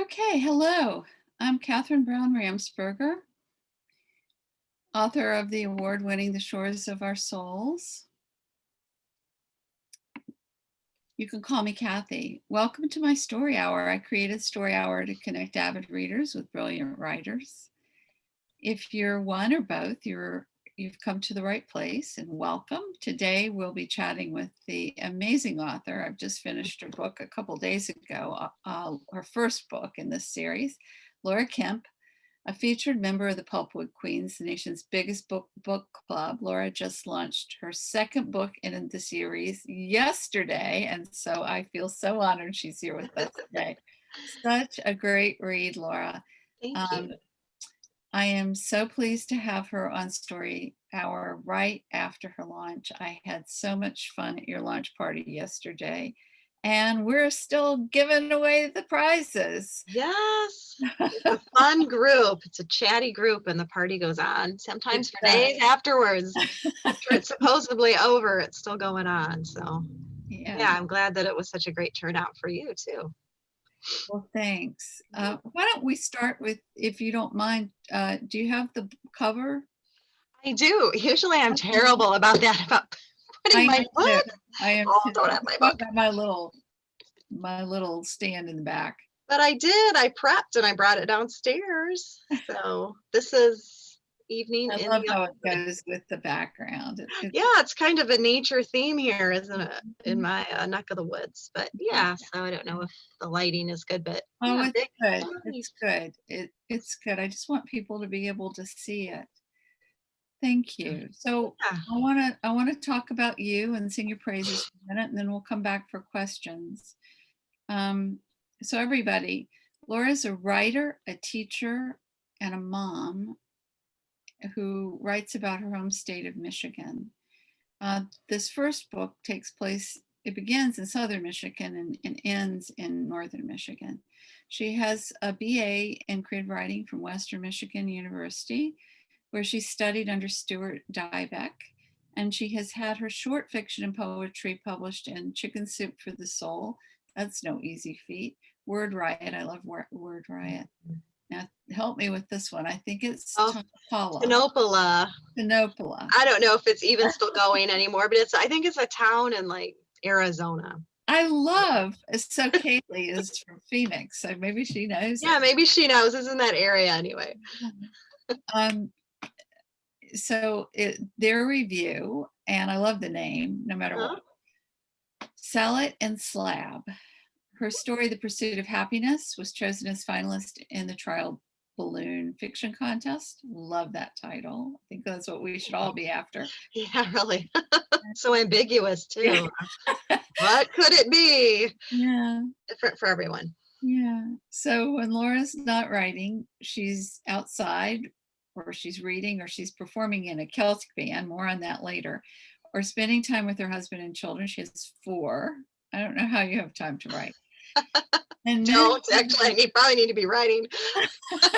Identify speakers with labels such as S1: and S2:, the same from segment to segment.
S1: Okay, hello. I'm Catherine Brown Ramsperger, author of the award-winning The Shores of Our Souls. You can call me Kathy. Welcome to my story hour. I created Story Hour to connect avid readers with brilliant writers. If you're one or both, you've come to the right place, and welcome. Today we'll be chatting with the amazing author. I've just finished her book a couple days ago, her first book in this series, Laura Kemp. A featured member of the Pulpwood Queens, the nation's biggest book club. Laura just launched her second book in the series yesterday, and so I feel so honored she's here with us today. Such a great read, Laura.
S2: Thank you.
S1: I am so pleased to have her on Story Hour right after her launch. I had so much fun at your launch party yesterday, and we're still giving away the prizes.
S2: Yes, it's a fun group. It's a chatty group, and the party goes on sometimes for days afterwards. After it's supposedly over, it's still going on. So, yeah, I'm glad that it was such a great turnout for you, too.
S1: Well, thanks. Why don't we start with, if you don't mind, do you have the cover?
S2: I do. Usually I'm terrible about that, about putting my book.
S1: I am
S2: Oh, don't have my book.
S1: My little stand in the back.
S2: But I did. I prepped and I brought it downstairs. So this is evening.
S1: I love how it goes with the background.
S2: Yeah, it's kind of a nature theme here, isn't it? In my neck of the woods. But yeah, so I don't know if the lighting is good, but
S1: oh,
S2: yeah,
S1: it's good. It's good. It's good. I just want people to be able to see it. Thank you. So
S2: yeah.
S1: I want to talk about you and sing your praises for a minute, and then we'll come back for questions. So everybody, Laura's a writer, a teacher, and a mom who writes about her home state of Michigan. This first book it begins in southern Michigan and ends in northern Michigan. She has a BA in creative writing from Western Michigan University, where she studied under Stuart Dybek, and she has had her short fiction and poetry published in Chicken Soup for the Soul. That's no easy feat. Word Riot. I love Word Riot. Now, help me with this one. I think it's
S2: Tenopola.
S1: Tenopola.
S2: I don't know if it's even still going anymore, but I think it's a town in like Arizona.
S1: I love, so Kaylee is from Phoenix, so maybe she knows.
S2: Yeah, maybe she knows. It's in that area anyway.
S1: So their review, and I love the name, no matter what. Sell It and Slab. Her story, The Pursuit of Happiness, was chosen as finalist in the Trial Balloon Fiction Contest. Love that title. I think that's what we should all be after.
S2: Yeah, really. So ambiguous too. What could it be?
S1: Yeah.
S2: Different for everyone.
S1: Yeah. So when Laura's not writing, she's outside, or she's reading, or she's performing in a Celtic band, more on that later, or spending time with her husband and children. She has 4. I don't know how you have time to write.
S2: And don't actually, you probably need to be writing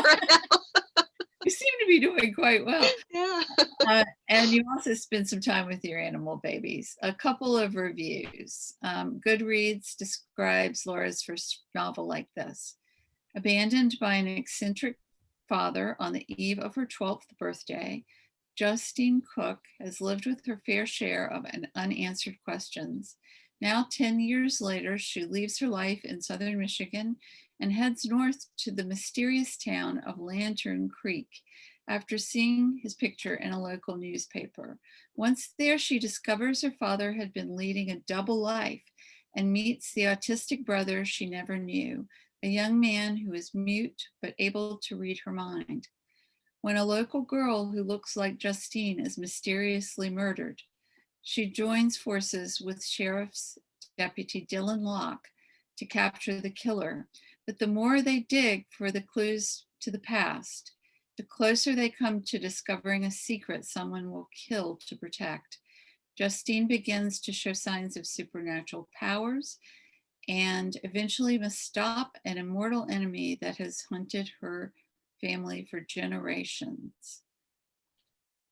S2: right now.
S1: You seem to be doing quite well.
S2: Yeah.
S1: And you also spend some time with your animal babies. A couple of reviews. Goodreads describes Laura's first novel like this: abandoned by an eccentric father on the eve of her 12th birthday, Justine Cook has lived with her fair share of unanswered questions. Now, 10 years later, she leaves her life in southern Michigan and heads north to the mysterious town of Lantern Creek after seeing his picture in a local newspaper. Once there, she discovers her father had been leading a double life and meets the autistic brother she never knew, a young man who is mute but able to read her mind. When a local girl who looks like Justine is mysteriously murdered, she joins forces with Sheriff's Deputy Dylan Locke to capture the killer. But the more they dig for the clues to the past, the closer they come to discovering a secret someone will kill to protect. Justine begins to show signs of supernatural powers and eventually must stop an immortal enemy that has hunted her family for generations.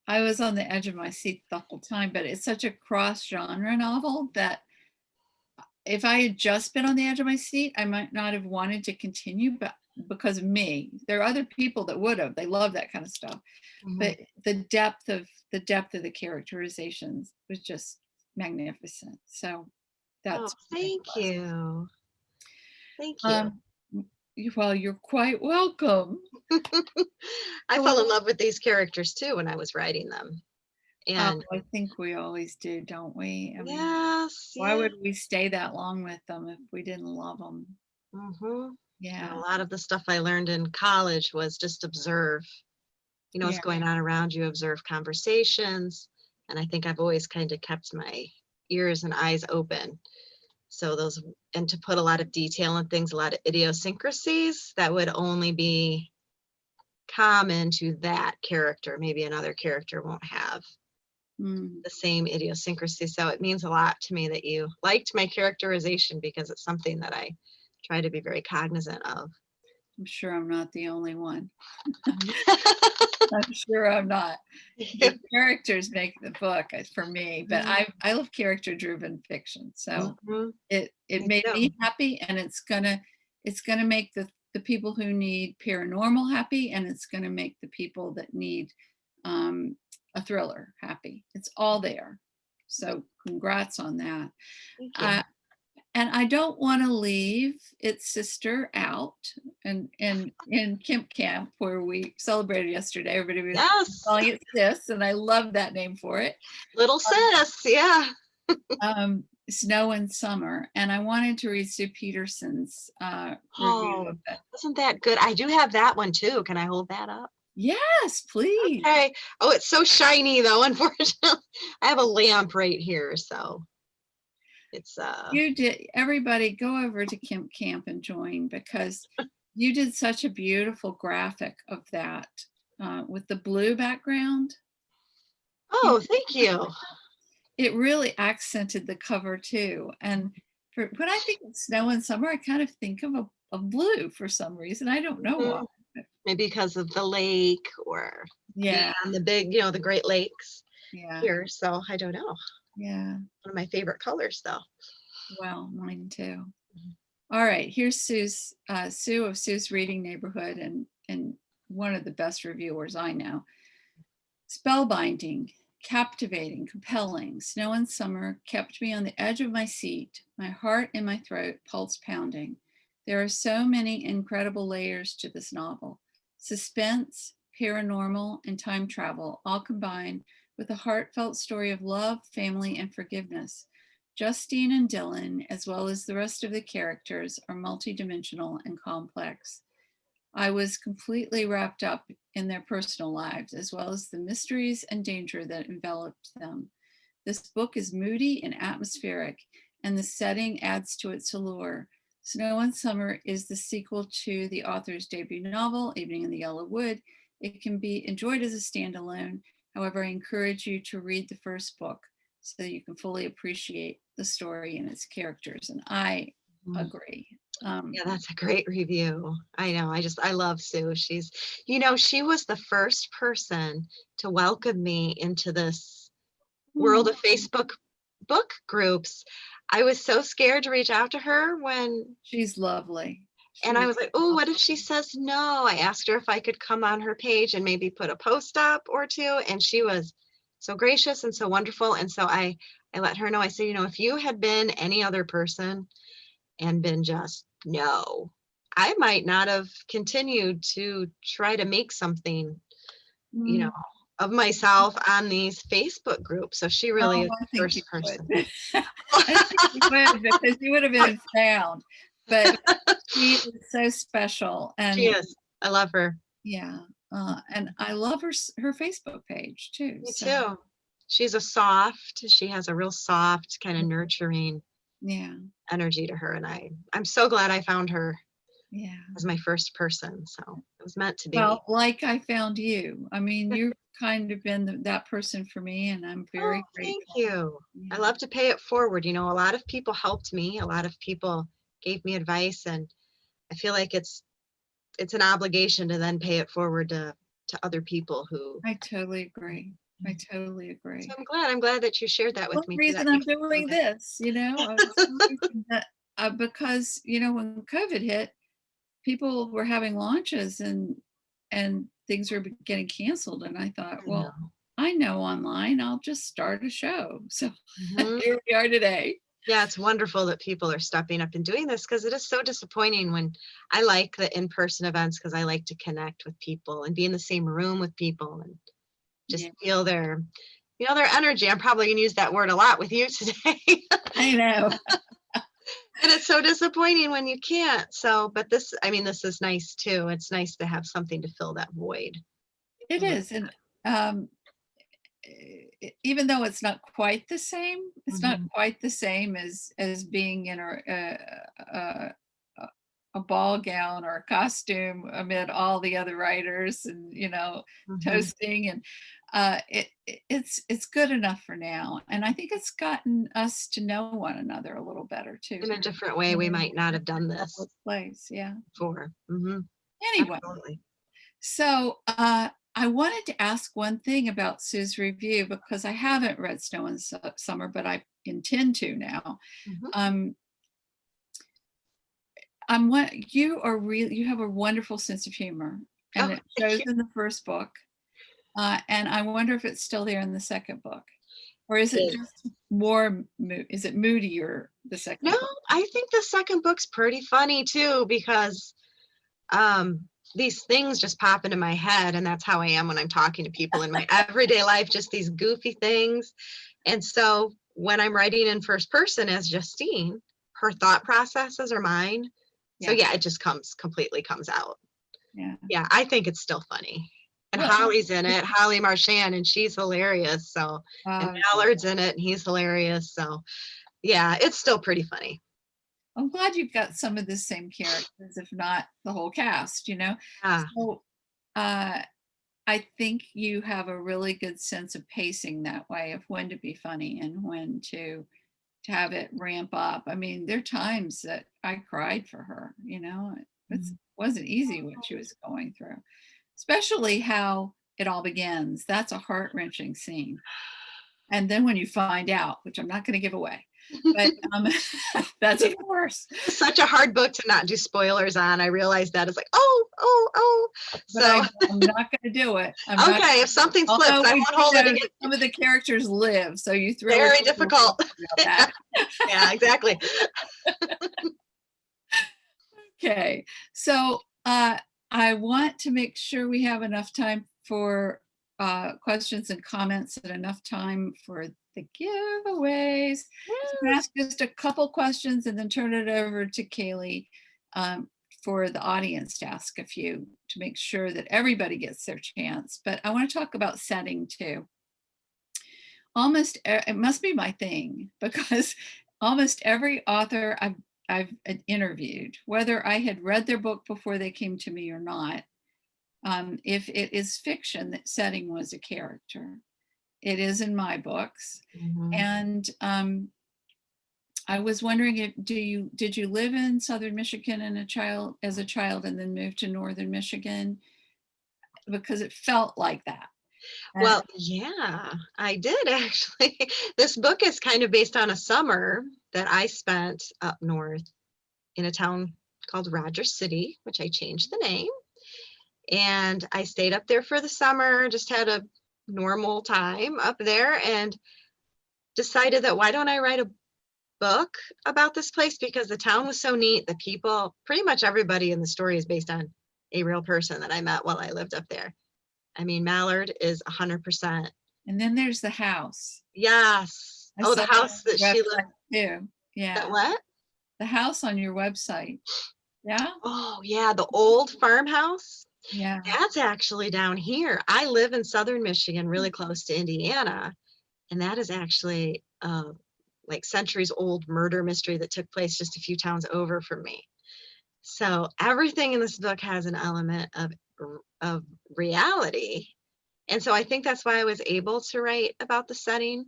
S1: I was on the edge of my seat the whole time, but it's such a cross-genre novel that if I had just been on the edge of my seat, I might not have wanted to continue, but because of me. There are other people that would have. They love that kind of stuff. But the depth of the characterizations was just magnificent. So
S2: Oh,
S1: that's
S2: thank you. Thank you.
S1: Well, you're quite welcome.
S2: I fell in love with these characters too when I was writing them. And
S1: I think we always do, don't we? I mean,
S2: yes,
S1: why would we stay that long with them if we didn't love them?
S2: And
S1: Yeah.
S2: a lot of the stuff I learned in college was just observe, what's going on around you, observe conversations. And I think I've always kind of kept my ears and eyes open. So and to put a lot of detail in things, a lot of idiosyncrasies that would only be common to that character. Maybe another character won't have the same idiosyncrasy. So it means a lot to me that you liked my characterization, because it's something that I try to be very cognizant of.
S1: I'm sure I'm not the only one. I'm sure I'm not. The characters make the book for me, but I love character-driven fiction. So it made me happy, and it's gonna make the people who need paranormal happy, and it's gonna make the people that need a thriller happy. It's all there. So congrats on that.
S2: Thank you.
S1: And I don't want to leave its sister out. And in Kemp, where we celebrated yesterday, everybody was calling it Sis, and I love that name for it.
S2: Little Sis, yeah.
S1: Snow and Summer. And I wanted to read Sue Peterson's review of it.
S2: Isn't that good? I do have that one too. Can I hold that up?
S1: Yes, please.
S2: Okay. Oh, it's so shiny though, unfortunately. I have a lamp right here, so it's
S1: you did. Everybody go over to Kemp and join, because you did such a beautiful graphic of that with the blue background.
S2: Oh, thank you.
S1: It really accented the cover too. And when I think of Snow and Summer, I kind of think of a blue for some reason. I don't know why.
S2: Maybe because of the lake, or the big, the Great Lakes here. So I don't know.
S1: Yeah.
S2: One of my favorite colors though.
S1: Well, mine too. All right, here's Sue of Sue's Reading Neighborhood, and one of the best reviewers I know. Spellbinding, captivating, compelling. Snow and Summer kept me on the edge of my seat, my heart in my throat, pulse pounding. There are so many incredible layers to this novel. Suspense, paranormal, and time travel, all combined with a heartfelt story of love, family, and forgiveness. Justine and Dylan, as well as the rest of the characters, are multidimensional and complex. I was completely wrapped up in their personal lives, as well as the mysteries and danger that enveloped them. This book is moody and atmospheric, and the setting adds to its allure. Snow and Summer is the sequel to the author's debut novel, Evening in the Yellow Wood. It can be enjoyed as a standalone. However, I encourage you to read the first book so you can fully appreciate the story and its characters. And I agree.
S2: Yeah, that's a great review. I know. I love Sue. She's, she was the first person to welcome me into this world of Facebook book groups. I was so scared to reach out to her when
S1: she's lovely.
S2: And I was like, oh, what if she says no? I asked her if I could come on her page and maybe put a post up or two. And she was so gracious and so wonderful. And so I let her know. I said, if you had been any other person and been just no, I might not have continued to try to make something, of myself on these Facebook groups. So she really is the first person.
S1: I think you would, because you would have been found. But she is so special. And
S2: she is. I love her.
S1: Yeah. And I love her Facebook page too.
S2: Me too. She has a real soft, kind of nurturing energy to her. And I'm so glad I found her as my first person. So it was meant to be.
S1: Well, like I found you. I mean, you've kind of been that person for me, and I'm very grateful.
S2: Thank you. I love to pay it forward. A lot of people helped me. A lot of people gave me advice, and I feel like it's an obligation to then pay it forward to other people who.
S1: I totally agree. So
S2: I'm glad that you shared that with me.
S1: The reason I'm doing this, because when COVID hit, people were having launches and things were getting canceled. And I thought, well, I know online, I'll just start a show. So here we are today.
S2: Yeah, it's wonderful that people are stepping up and doing this, because it is so disappointing when I like the in-person events, because I like to connect with people and be in the same room with people and just feel their, their energy. I'm probably going to use that word a lot with you today.
S1: I know.
S2: And it's so disappointing when you can't. So, but this is nice too. It's nice to have something to fill that void.
S1: It is. And even though it's not quite the same, it's not quite the same as being in a ball gown or a costume amid all the other writers and toasting, and it's good enough for now. And I think it's gotten us to know one another a little better too.
S2: In a different way, we might not have done this
S1: before. Anyway,
S2: absolutely.
S1: So I wanted to ask one thing about Sue's review, because I haven't read Snow and Summer, but I intend to now. You have a wonderful sense of humor, and it shows in the first book. And I wonder if it's still there in the second book, or is it just more? Is it moodier the second?
S2: No,
S1: book?
S2: I think the second book's pretty funny too, because these things just pop into my head, and that's how I am when I'm talking to people in my everyday life, just these goofy things. And so when I'm writing in first person as Justine, her thought processes are mine. So it just completely comes out. Yeah, I think it's still funny. And Holly's in it, Holly Marchand, and she's hilarious. So and Mallard's in it, and he's hilarious. So yeah, it's still pretty funny.
S1: I'm glad you've got some of the same characters, if not the whole cast, So I think you have a really good sense of pacing that way, of when to be funny and when to have it ramp up. I mean, there are times that I cried for her, it wasn't easy what she was going through, especially how it all begins. That's a heart-wrenching scene. And then when you find out, which I'm not going to give away, but that's of course.
S2: It's such a hard book to not do spoilers on. I realized that. It's like,
S1: But so I'm not going to do it.
S2: Okay, if something flips, I won't hold it against.
S1: Some of the characters live, so you throw
S2: very difficult.
S1: Yeah,
S2: exactly.
S1: Okay, so I want to make sure we have enough time for questions and comments, and enough time for the giveaways. So ask just a couple questions and then turn it over to Kaylee for the audience to ask a few, to make sure that everybody gets their chance. But I want to talk about setting too. It must be my thing, because almost every author I've interviewed, whether I had read their book before they came to me or not, if it is fiction, that setting was a character. It is in my books. And I was wondering, did you live in Southern Michigan as a child and then move to Northern Michigan? Because it felt like that.
S2: Well, yeah, I did actually. This book is kind of based on a summer that I spent up north in a town called Rogers City, which I changed the name. And I stayed up there for the summer, just had a normal time up there, and decided that why don't I write a book about this place, because the town was so neat. The people, pretty much everybody in the story is based on a real person that I met while I lived up there. I mean, Mallard is 100%.
S1: And then there's the house.
S2: Yes. The house that she lived
S1: too. Yeah.
S2: That what?
S1: The house on your website. Yeah.
S2: Oh yeah, the old farmhouse.
S1: Yeah.
S2: That's actually down here. I live in Southern Michigan, really close to Indiana. And that is actually like centuries old murder mystery that took place just a few towns over from me. So everything in this book has an element of reality. And so I think that's why I was able to write about the setting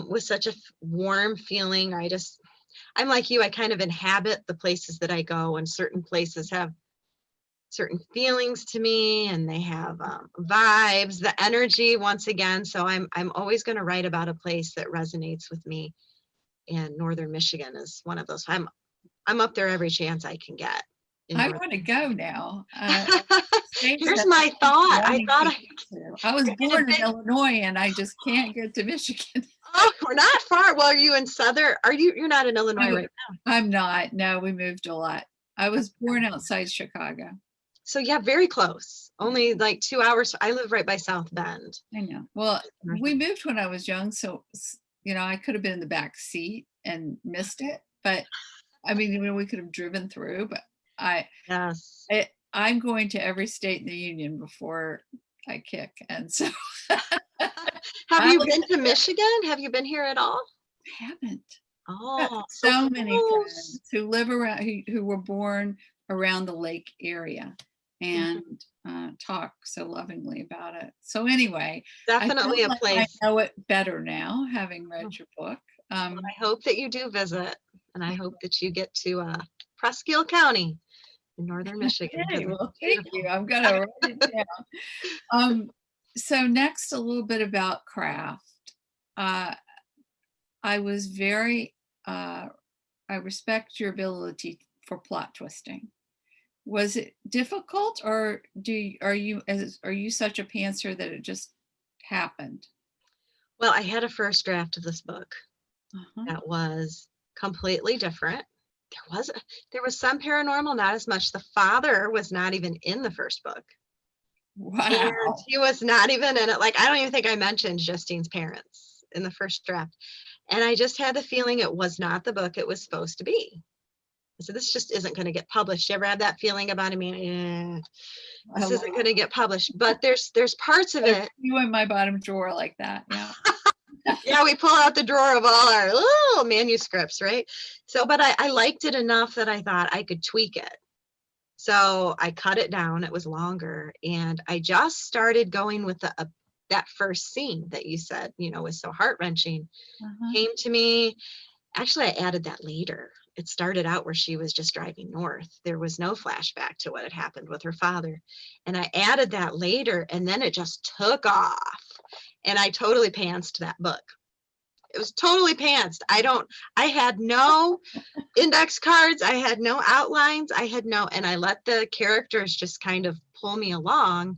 S2: with such a warm feeling. I'm like you, I kind of inhabit the places that I go, and certain places have certain feelings to me, and they have vibes, the energy once again. So I'm always going to write about a place that resonates with me. And Northern Michigan is one of those. I'm up there every chance I can get. in
S1: I
S2: North.
S1: want to go now. States
S2: Here's
S1: that
S2: my
S1: I keep
S2: thought.
S1: wanting to get to. I was
S2: I did
S1: born in Illinois and I just can't get to Michigan.
S2: oh, we're not far. Well, are you in Southern? You're not in Illinois
S1: No,
S2: right now?
S1: I'm not. No, we moved a lot. I was born outside Chicago.
S2: So yeah, very close. Only like 2 hours. I live right by South Bend.
S1: I know. Well, we moved when I was young, so I could have been in the back seat and missed it. But I mean, we could have driven through. But
S2: Yes.
S1: I'm going to every state in the union before I kick, and so
S2: Have you been to Michigan? Have you been here at all?
S1: I haven't.
S2: Oh,
S1: So many
S2: close.
S1: friends who live around who were born around the lake area and talk so lovingly about it. So anyway,
S2: Definitely
S1: I
S2: a
S1: feel like I
S2: place.
S1: know it better now, having read your book.
S2: I hope that you do visit, and I hope that you get to Presque County in northern Michigan.
S1: Okay, well, thank you. I'm gonna write it down. So next, a little bit about craft. I was very, I respect your ability for plot twisting. Was it difficult, or are you such a pantser that it just happened?
S2: Well, I had a first draft of this book
S1: Uh-huh.
S2: that was completely different. There was some paranormal, not as much. The father was not even in the first book. And
S1: Wow.
S2: he was not even in it. Like, I don't even think I mentioned Justine's parents in the first draft. And I just had the feeling it was not the book it was supposed to be. So this just isn't going to get published. You ever have that feeling about this isn't going to get published? But there's parts of it.
S1: You in my bottom drawer like that, yeah.
S2: Yeah, we pull out the drawer of all our little manuscripts, right? So, but I liked it enough that I thought I could tweak it. So I cut it down. It was longer, and I just started going with that first scene that you said, was so heart-wrenching. Came to me. Actually, I added that later. It started out where she was just driving north. There was no flashback to what had happened with her father. And I added that later, and then it just took off. And I totally pantsed that book. It was totally pantsed. I had no index cards. I had no outlines. And I let the characters just kind of pull me along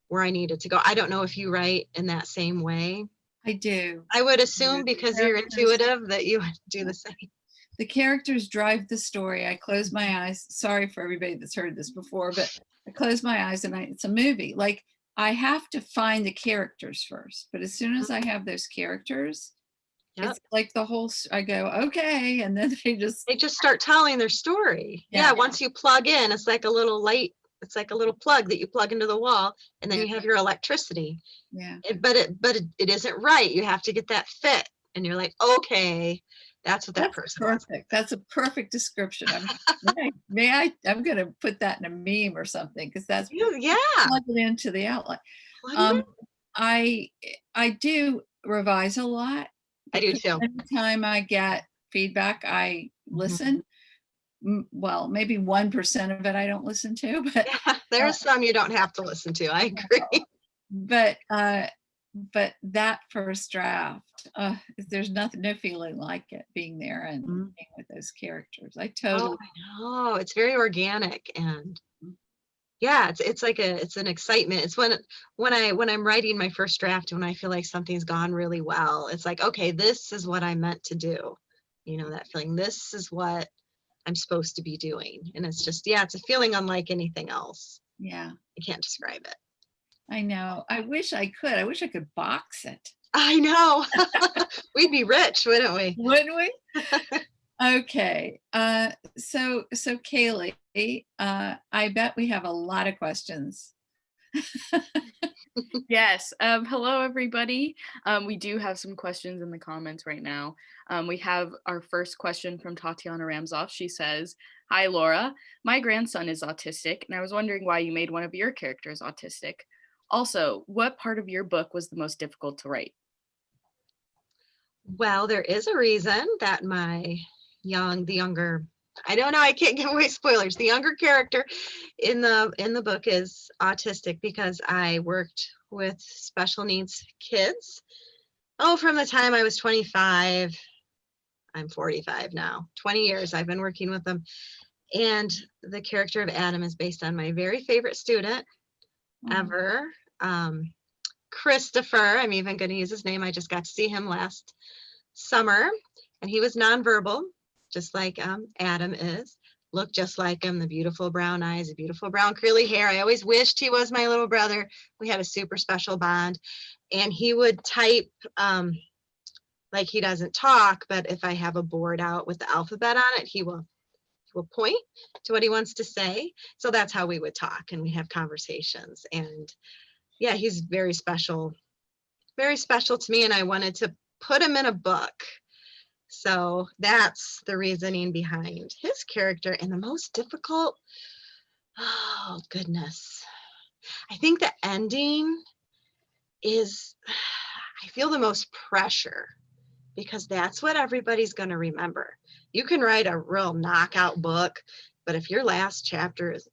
S2: where I needed to go. I don't know if you write in that same way.
S1: I do.
S2: I would assume because you're intuitive that you would do the same.
S1: The characters drive the story. I close my eyes. Sorry for everybody that's heard this before, but I close my eyes and it's a movie. Like, I have to find the characters first, but as soon as I have those characters, it's like I go, okay, and then they just
S2: start telling their story. Yeah, once you plug in, it's like a little light. It's like a little plug that you plug into the wall, and then you have your electricity.
S1: Yeah.
S2: But it isn't right. You have to get that fit, and you're like, okay, that's what that person
S1: perfect.
S2: wants.
S1: That's a perfect description. I'm going to put that in a meme or something, because that's plug it into the outlet. I do revise a lot.
S2: I do too.
S1: Anytime I get feedback, I listen. Well, maybe 1% of it I don't listen to, but
S2: there's some you don't have to listen to. I agree.
S1: But that first draft, there's no feeling like it being there and being with those characters. I totally.
S2: Oh, I know. It's very organic, and yeah, it's an excitement. It's when I'm writing my first draft, when I feel like something's gone really well, it's like, okay, this is what I meant to do. That feeling, this is what I'm supposed to be doing. And it's just, it's a feeling unlike anything else.
S1: Yeah.
S2: I can't describe it.
S1: I know. I wish I could. I wish I could box it.
S2: I know. We'd be rich, wouldn't we?
S1: Wouldn't we? Okay. So Kaylee, I bet we have a lot of questions.
S3: Yes. Hello, everybody. We do have some questions in the comments right now. We have our first question from Tatiana Ramzoff. She says, "Hi, Laura. My grandson is autistic, and I was wondering why you made one of your characters autistic. Also, what part of your book was the most difficult to write?"
S2: Well, there is a reason that the younger, I don't know, I can't give away spoilers. The younger character in the book is autistic because I worked with special needs kids. From the time I was 25, I'm 45 now, 20 years I've been working with them. And the character of Adam is based on my very favorite student ever, Christopher. I'm even going to use his name. I just got to see him last summer, and he was nonverbal, just like Adam is. Looked just like him, the beautiful brown eyes, the beautiful brown curly hair. I always wished he was my little brother. We had a super special bond. And he would type, like he doesn't talk, but if I have a board out with the alphabet on it, he will point to what he wants to say. So that's how we would talk, and we have conversations. And yeah, he's very special to me, and I wanted to put him in a book. So that's the reasoning behind his character. And the most difficult, oh goodness, I think the ending is, I feel the most pressure, because that's what everybody's going to remember. You can write a real knockout book, but if your last chapter is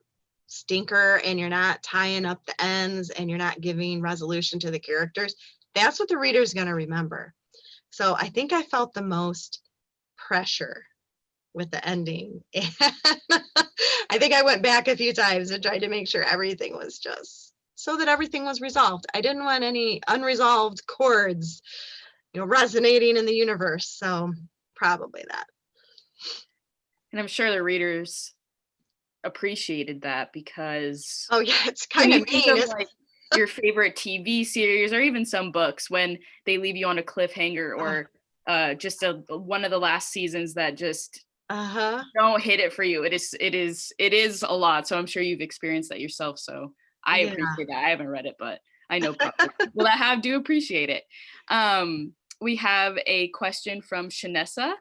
S2: stinker and you're not tying up the ends and you're not giving resolution to the characters, that's what the reader's going to remember. So I think I felt the most pressure with the ending. And I think I went back a few times and tried to make sure everything was just so that everything was resolved. I didn't want any unresolved chords, resonating in the universe. So probably that.
S3: And I'm sure the readers appreciated that, because
S2: oh yeah, it's kind of mean,
S3: like your favorite TV series or even some books, when they leave you on a cliffhanger, or just one of the last seasons that just don't hit it for you. It is a lot. So I'm sure you've experienced that yourself. So I appreciate that. I haven't read it, but I know people that do appreciate it. We have a question from Shanessa,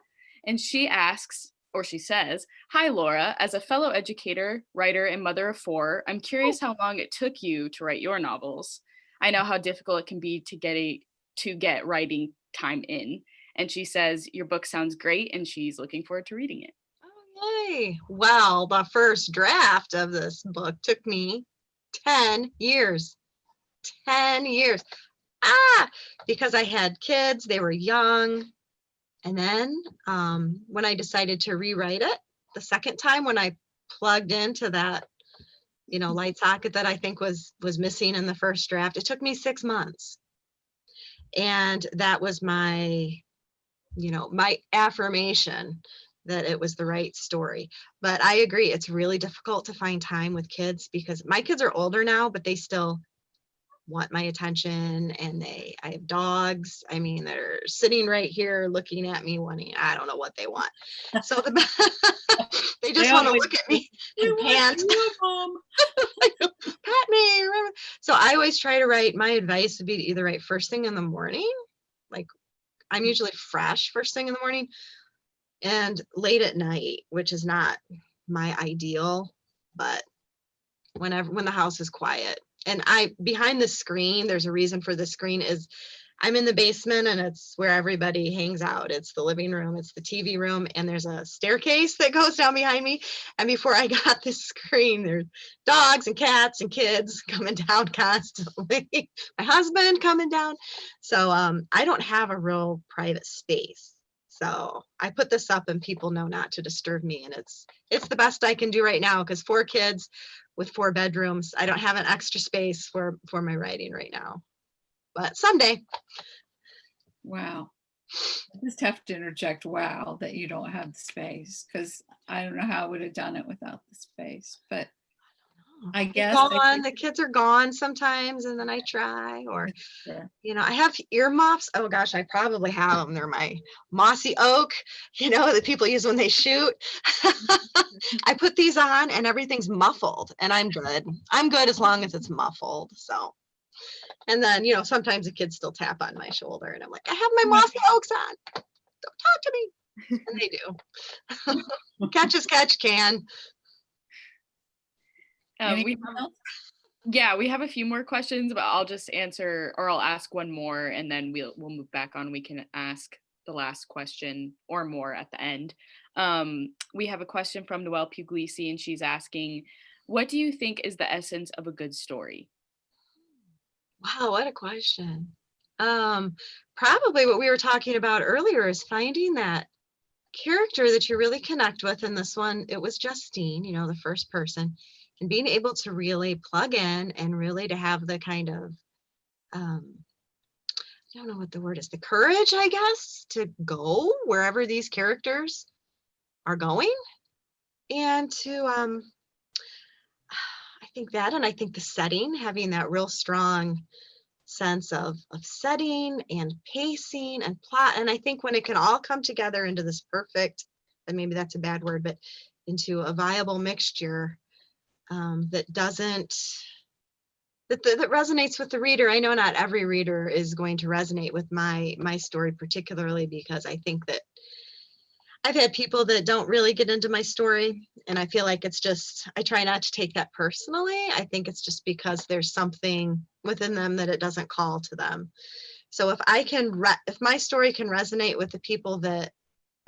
S3: and she asks, or she says, "Hi, Laura. As a fellow educator, writer, and mother of 4, I'm curious how long it took you to write your novels. I know how difficult it can be to get writing time in." And she says, "Your book sounds great," and she's looking forward to reading it.
S2: Oh, yay. Well, the first draft of this book took me 10 years. 10 years. Because I had kids, they were young. And then when I decided to rewrite it the second time, when I plugged into that, light socket that I think was missing in the first draft, it took me 6 months. And that was my affirmation that it was the right story. But I agree, it's really difficult to find time with kids, because my kids are older now, but they still want my attention, and I have dogs. I mean, they're sitting right here looking at me wanting, I don't know what they want. So they just want to look at me and pant. Pat me. So I always try to write, my advice would be to either write first thing in the morning, like I'm usually fresh first thing in the morning, and late at night, which is not my ideal, but when the house is quiet. And behind the screen, there's a reason for the screen, is I'm in the basement, and it's where everybody hangs out. It's the living room, it's the TV room, and there's a staircase that goes down behind me. And before I got this screen, there's dogs and cats and kids coming down constantly. My husband coming down. So I don't have a real private space. So I put this up, and people know not to disturb me. And it's the best I can do right now, because 4 kids with 4 bedrooms, I don't have an extra space for my writing right now, but someday.
S1: Wow. I just have to interject, wow, that you don't have the space, because I don't know how I would have done it without the space. But I guess
S2: the kids are gone sometimes, and then I try, or I have earmuffs. Oh gosh, I probably have them. They're my mossy oak, that people use when they shoot. I put these on, and everything's muffled, and I'm good as long as it's muffled. So, and then sometimes the kids still tap on my shoulder, and I'm like, I have my mossy oaks on, don't talk to me. And they do. Catch as catch can.
S3: We have a few more questions, but I'll just answer, or I'll ask one more, and then we'll move back on. We can ask the last question or more at the end. We have a question from Noelle Puglisi, and she's asking, "What do you think is the essence of a good story?"
S2: Wow, what a question. Probably what we were talking about earlier is finding that character that you really connect with in this one, it was Justine, you know, the first person, and being able to really plug in and really to have the kind of, I don't know what the word is, the courage, I guess, to go wherever these characters are going. And to, I think that, and I think the setting, having that real strong sense of setting and pacing and plot. And I think when it can all come together into this perfect, and maybe that's a bad word, but into a viable mixture that doesn't, that resonates with the reader. I know not every reader is going to resonate with my story particularly, because I think that I've had people that don't really get into my story, and I feel like it's just, I try not to take that personally. I think it's just because there's something within them that it doesn't call to them. So if I can, if my story can resonate with the people that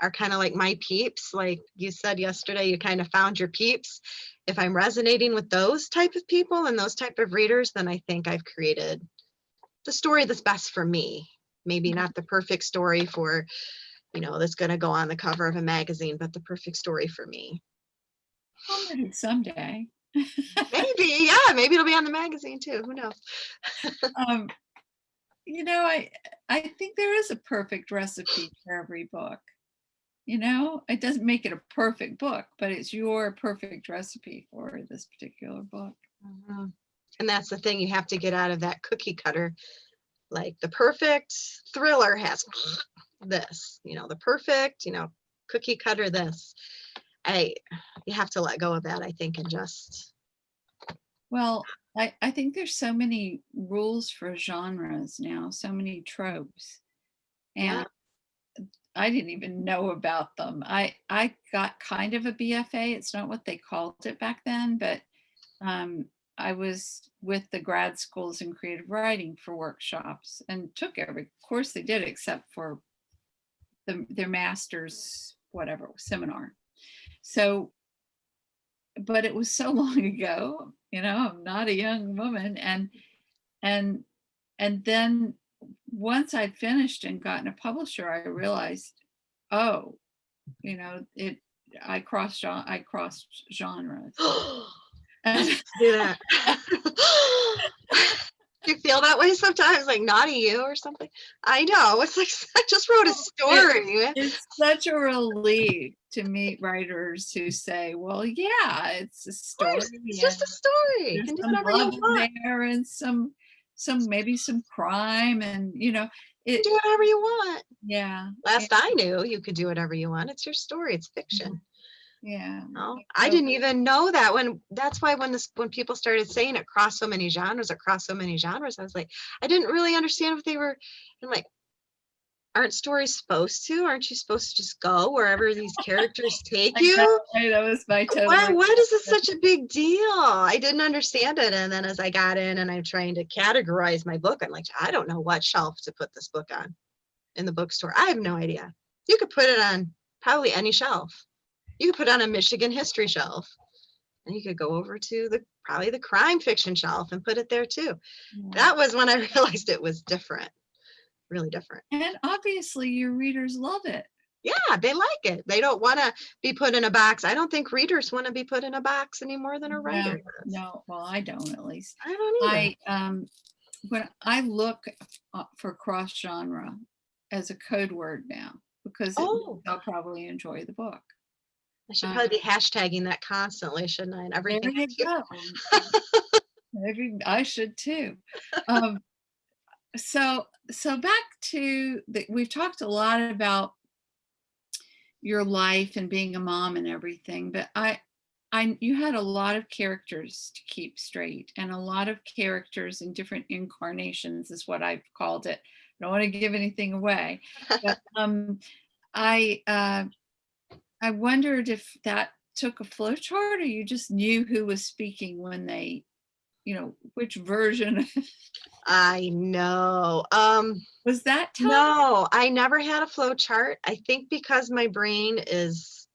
S2: are kind of like my peeps, like you said yesterday, you kind of found your peeps. If I'm resonating with those type of people and those type of readers, then I think I've created the story that's best for me. Maybe not the perfect story for, you know, that's going to go on the cover of a magazine, but the perfect story for me.
S1: Well, maybe someday.
S2: Maybe, yeah, maybe it'll be on the magazine too. Who knows?
S1: You know, I think there is a perfect recipe for every book. You know, it doesn't make it a perfect book, but it's your perfect recipe for this particular book.
S2: Mm-hmm. And that's the thing, you have to get out of that cookie cutter. Like the perfect thriller has this, you know, the perfect, you know, cookie cutter this. You have to let go of that, I think, and just.
S1: Well, I think there's so many rules for genres now, so many tropes. And I didn't even know about them. I got kind of a BFA. It's not what they called it back then, but I was with the grad schools in creative writing for workshops and took every course they did except for their master's, whatever, seminar. So, but it was so long ago, you know, I'm not a young woman. And then once I'd finished and gotten a publisher, I realized, oh, you know, I crossed genres.
S2: Do that. You feel that way sometimes, like naughty you or something? I know. It's like, I just wrote a story.
S1: It's such a relief to meet writers who say, well, yeah, it's a story.
S2: It's just a story. You can do whatever you want.
S1: There and some maybe some crime, and you know,
S2: do whatever you want.
S1: Yeah.
S2: Last I knew, you could do whatever you want. It's your story. It's fiction.
S1: Yeah.
S2: Oh, I didn't even know that. That's why when people started saying it crossed so many genres, I was like, I didn't really understand what they were. I'm like, aren't stories supposed to? Aren't you supposed to just go wherever these characters take you?
S1: That was my total.
S2: Why is this such a big deal? I didn't understand it. And then as I got in and I'm trying to categorize my book, I'm like, I don't know what shelf to put this book on in the bookstore. I have no idea. You could put it on probably any shelf. You could put it on a Michigan history shelf. And you could go over to probably the crime fiction shelf and put it there too. Yeah. That was when I realized it was different. Really different.
S1: And obviously your readers love it.
S2: Yeah, they like it. They don't want to be put in a box. I don't think readers want to be put in a box any more than a writer does.
S1: No, well, I don't, at least.
S2: I don't either.
S1: When I look for cross genre as a code word now, because I'll probably enjoy the book.
S2: I should probably be hashtagging that constantly, shouldn't I? And everything.
S1: There you go. I should too. So back to we've talked a lot about your life and being a mom and everything, but you had a lot of characters to keep straight, and a lot of characters in different incarnations is what I've called it. I don't want to give anything away, but I wondered if that took a flow chart, or you just knew who was speaking when they, you know, which version.
S2: I know.
S1: Was that tough?
S2: No, I never had a flow chart. I think because my brain that's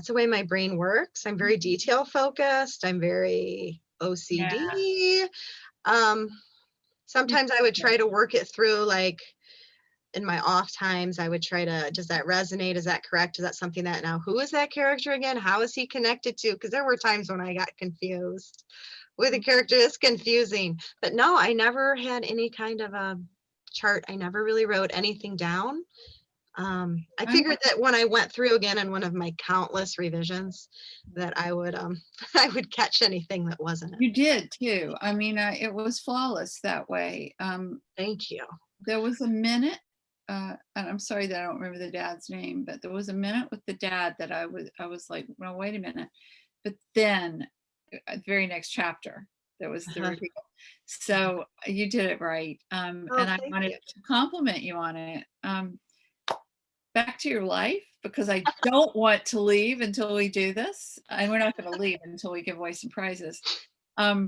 S2: the way my brain works. I'm very detail focused. I'm very OCD. Yeah. Sometimes I would try to work it through, like, in my off times, I would try to, does that resonate? Is that correct? Is that something that now, who is that character again? How is he connected to? Because there were times when I got confused with a character. It's confusing. But no, I never had any kind of a chart. I never really wrote anything down. I figured that when I went through again in one of my countless revisions, that I would I would catch anything that wasn't it.
S1: You did too. I mean, it was flawless that way.
S2: Thank you.
S1: There was a minute, and I'm sorry that I don't remember the dad's name, but there was a minute with the dad that I was like, well, wait a minute. But then the very next chapter, there was the reveal. So you did it right. And I wanted to compliment you on it. Back to your life, because I don't want to leave until we do this. And we're not going to leave until we give away some prizes. By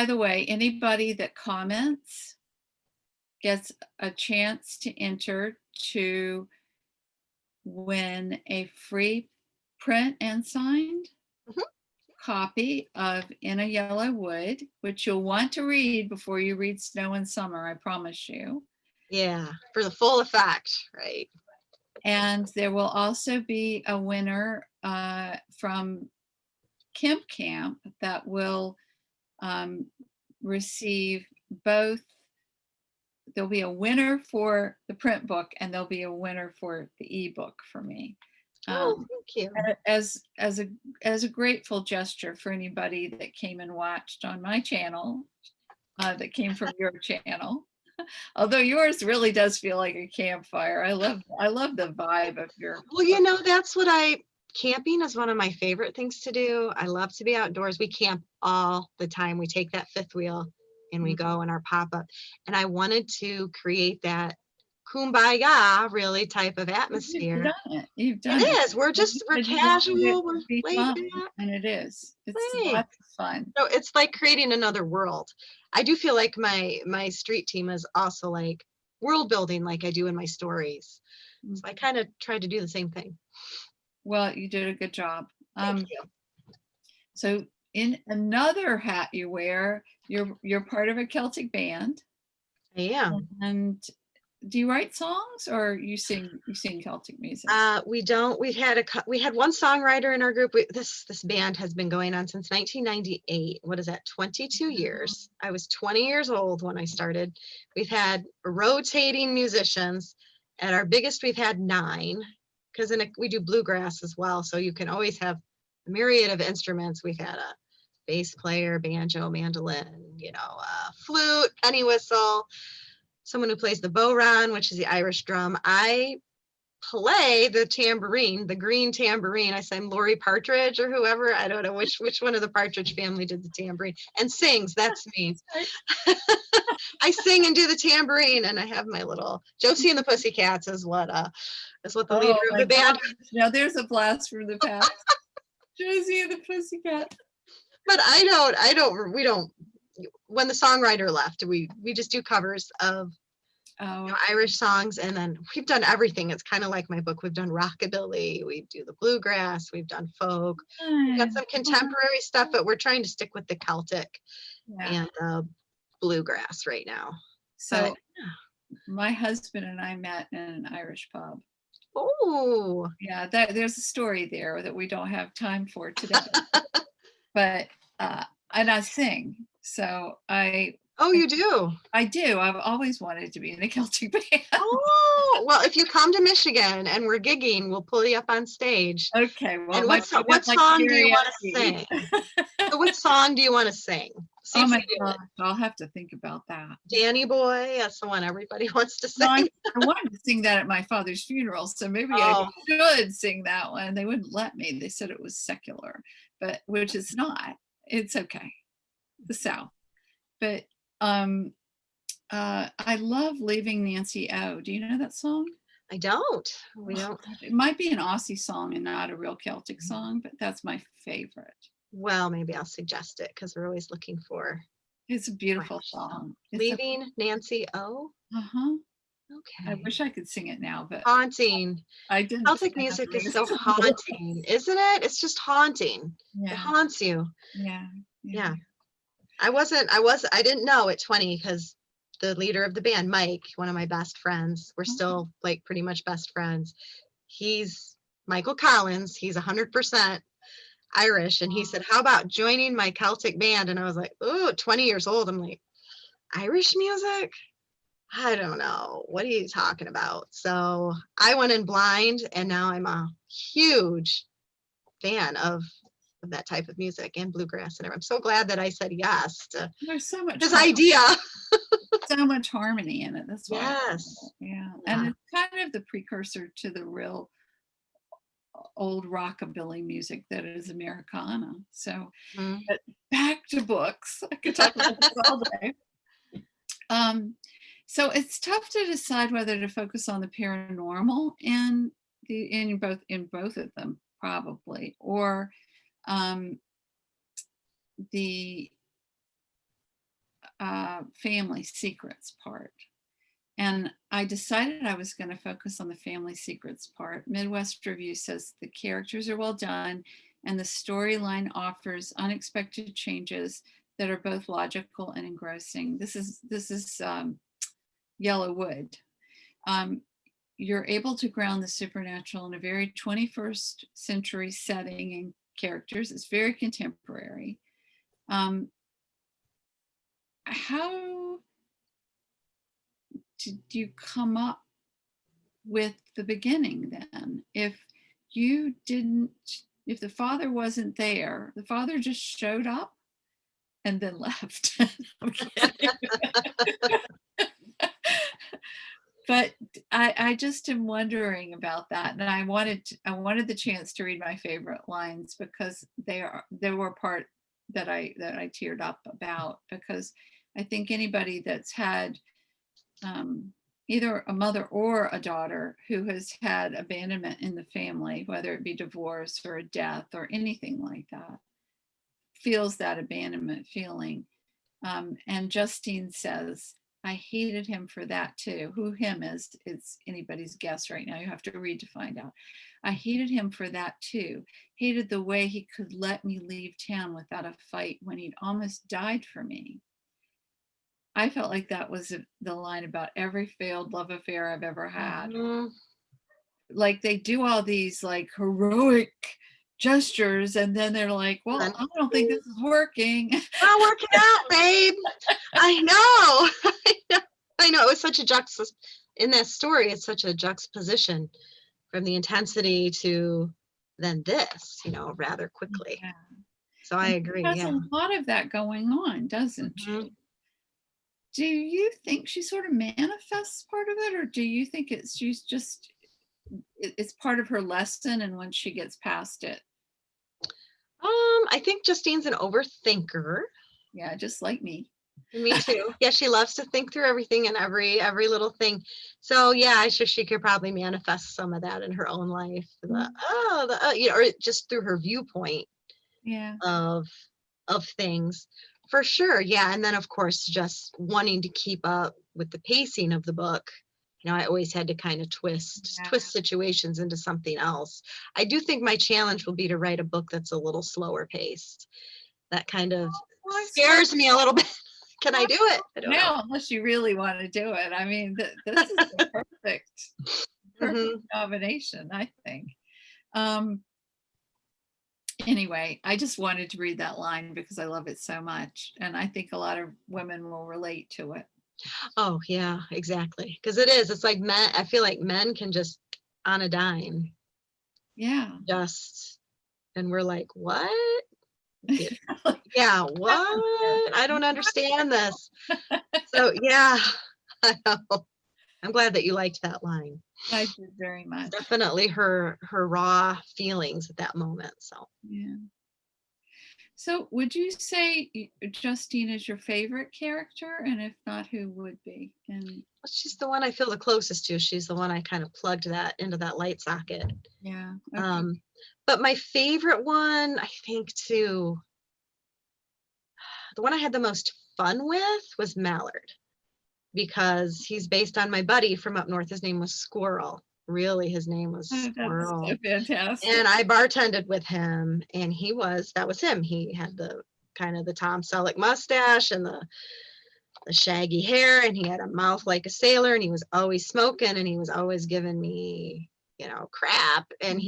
S1: the way, anybody that comments gets a chance to enter to win a free print and signed copy of In a Yellow Wood, which you'll want to read before you read Snow and Summer, I promise you.
S2: Yeah, for the full effect, right?
S1: And there will also be a winner from Kemp that will receive both. There'll be a winner for the print book, and there'll be a winner for the ebook for me.
S2: Thank you.
S1: As a grateful gesture for anybody that came and watched on my channel, that came from your channel. Although yours really does feel like a campfire. I love the vibe of your.
S2: Well, that's what camping is one of my favorite things to do. I love to be outdoors. We camp all the time. We take that fifth wheel and we go in our pop-up. And I wanted to create that kumbaya really type of atmosphere.
S1: You've done it.
S2: It is. We're casual. We're laid back.
S1: And it is. It's lots of fun.
S2: So it's like creating another world. I do feel like my street team is also like world building, like I do in my stories. So I kind of tried to do the same thing.
S1: Well, you did a good job.
S2: Thank you.
S1: So in another hat you wear, you're part of a Celtic band.
S2: I am.
S1: And do you write songs, or you sing Celtic music?
S2: We don't. We had one songwriter in our group. This band has been going on since 1998. What is that? 22 years. I was 20 years old when I started. We've had rotating musicians. At our biggest, we've had 9, because we do bluegrass as well. So you can always have a myriad of instruments. We've had a bass player, banjo, mandolin, flute, penny whistle. Someone who plays the bodhrán, which is the Irish drum. I play the tambourine, the green tambourine. I sang Lori Partridge or whoever. I don't know which one of the Partridge family did the tambourine and sings. That's me. I sing and do the tambourine, and I have my little Josie and the Pussycats is what the leader of the band.
S1: Now there's a blast from the past. Josie and the Pussycats.
S2: But we don't. When the songwriter left, we just do covers of Irish songs, and then we've done everything. It's kind of like my book. We've done rockabilly, we do the bluegrass, we've done folk, we've got some contemporary stuff, but we're trying to stick with the Celtic and the bluegrass right now.
S1: So my husband and I met in an Irish pub.
S2: Oh,
S1: yeah, there's a story there that we don't have time for today. But and I sing. So
S2: you do?
S1: I do. I've always wanted to be in a Celtic band.
S2: Oh, well, if you come to Michigan and we're gigging, we'll pull you up on stage.
S1: Okay. Well,
S2: and what song do you want to sing? So what song do you want to sing?
S1: Oh my gosh, I'll have to think about that.
S2: Danny Boy, that's the one everybody wants to sing.
S1: I wanted to sing that at my father's funeral, so maybe I should sing that one. They wouldn't let me. They said it was secular, but which it's not. It's okay. The South. But I love Leaving Nancy O. Do you know that song?
S2: I don't. We don't.
S1: It might be an Aussie song and not a real Celtic song, but that's my favorite.
S2: Well, maybe I'll suggest it, because we're always looking for.
S1: It's a beautiful song.
S2: Leaving Nancy O. Okay.
S1: I wish I could sing it now, but
S2: haunting.
S1: I didn't.
S2: Celtic music is so haunting, isn't it? It's just haunting.
S1: Yeah.
S2: It haunts you.
S1: Yeah.
S2: I didn't know at 20, because the leader of the band, Mike, one of my best friends. We're still like pretty much best friends. He's Michael Collins. He's 100% Irish. And he said, how about joining my Celtic band? And I was like, oh, 20 years old. I'm like, Irish music? I don't know. What are you talking about? So I went in blind, and now I'm a huge fan of that type of music and bluegrass. And I'm so glad that I said yes to
S1: There's so much
S2: his idea.
S1: so much harmony in it. That's why.
S2: Yes.
S1: Yeah. And it's kind of the precursor to the real old rockabilly music that is Americana. So but back to books. I could talk about this all day. So it's tough to decide whether to focus on the paranormal in both of them, probably, or the family secrets part. And I decided I was going to focus on the family secrets part. Midwest Review says the characters are well done and the storyline offers unexpected changes that are both logical and engrossing. This is Yellow Wood. You're able to ground the supernatural in a very 21st century setting and characters. It's very contemporary. How did you come up with the beginning then? If the father wasn't there, the father just showed up and then left. I'm kidding. But I just am wondering about that, and I wanted the chance to read my favorite lines because they were a part that I teared up about, because I think anybody that's had either a mother or a daughter who has had abandonment in the family, whether it be divorce or a death or anything like that, feels that abandonment feeling. And Justine says, I hated him for that too. Who him is, it's anybody's guess right now. You have to read to find out. I hated him for that too. Hated the way he could let me leave town without a fight when he'd almost died for me. I felt like that was the line about every failed love affair I've ever had. Like they do all these like heroic gestures and then they're like, well, I don't think this is working.
S2: Not working out, babe. I know. I know. It was such a in that story, it's such a juxtaposition from the intensity to then this, rather quickly. Yeah. So I agree.
S1: There's a lot of that going on, doesn't she? Do you think she sort of manifests part of it, or do you think it's part of her lesson and once she gets past it?
S2: I think Justine's an overthinker.
S1: Yeah, just like me.
S2: Me too. Yeah, she loves to think through everything and every little thing. So yeah, she could probably manifest some of that in her own life. Or just through her viewpoint.
S1: Yeah.
S2: Of things. For sure, yeah. And then, of course, just wanting to keep up with the pacing of the book. I always had to kind of twist situations into something else. I do think my challenge will be to write a book that's a little slower paced. That kind of scares me a little bit. Can I do it? I don't know.
S1: Unless you really want to do it. I mean, this is a perfect combination, I think. Anyway, I just wanted to read that line because I love it so much. And I think a lot of women will relate to it.
S2: Oh, yeah, exactly. Because it's like men, I feel like men can just on a dime.
S1: Yeah.
S2: And we're like, what? Yeah, what? I don't understand this. So, yeah, I know. I'm glad that you liked that line.
S1: I did very much.
S2: Definitely her raw feelings at that moment. So
S1: yeah. So would you say Justine is your favorite character? And if not, who would be? And
S2: she's the one I feel the closest to. She's the one I kind of plugged that into that light socket.
S1: Yeah. Okay.
S2: But my favorite one, I think too, the one I had the most fun with was Mallard. Because he's based on my buddy from up north. His name was Squirrel. Really, his name was Squirrel.
S1: That's so fantastic.
S2: And I bartended with him, and that was him. He had the kind of the Tom Selleck mustache and the the shaggy hair, and he had a mouth like a sailor, and he was always smoking, and he was always giving me, you know, crap. And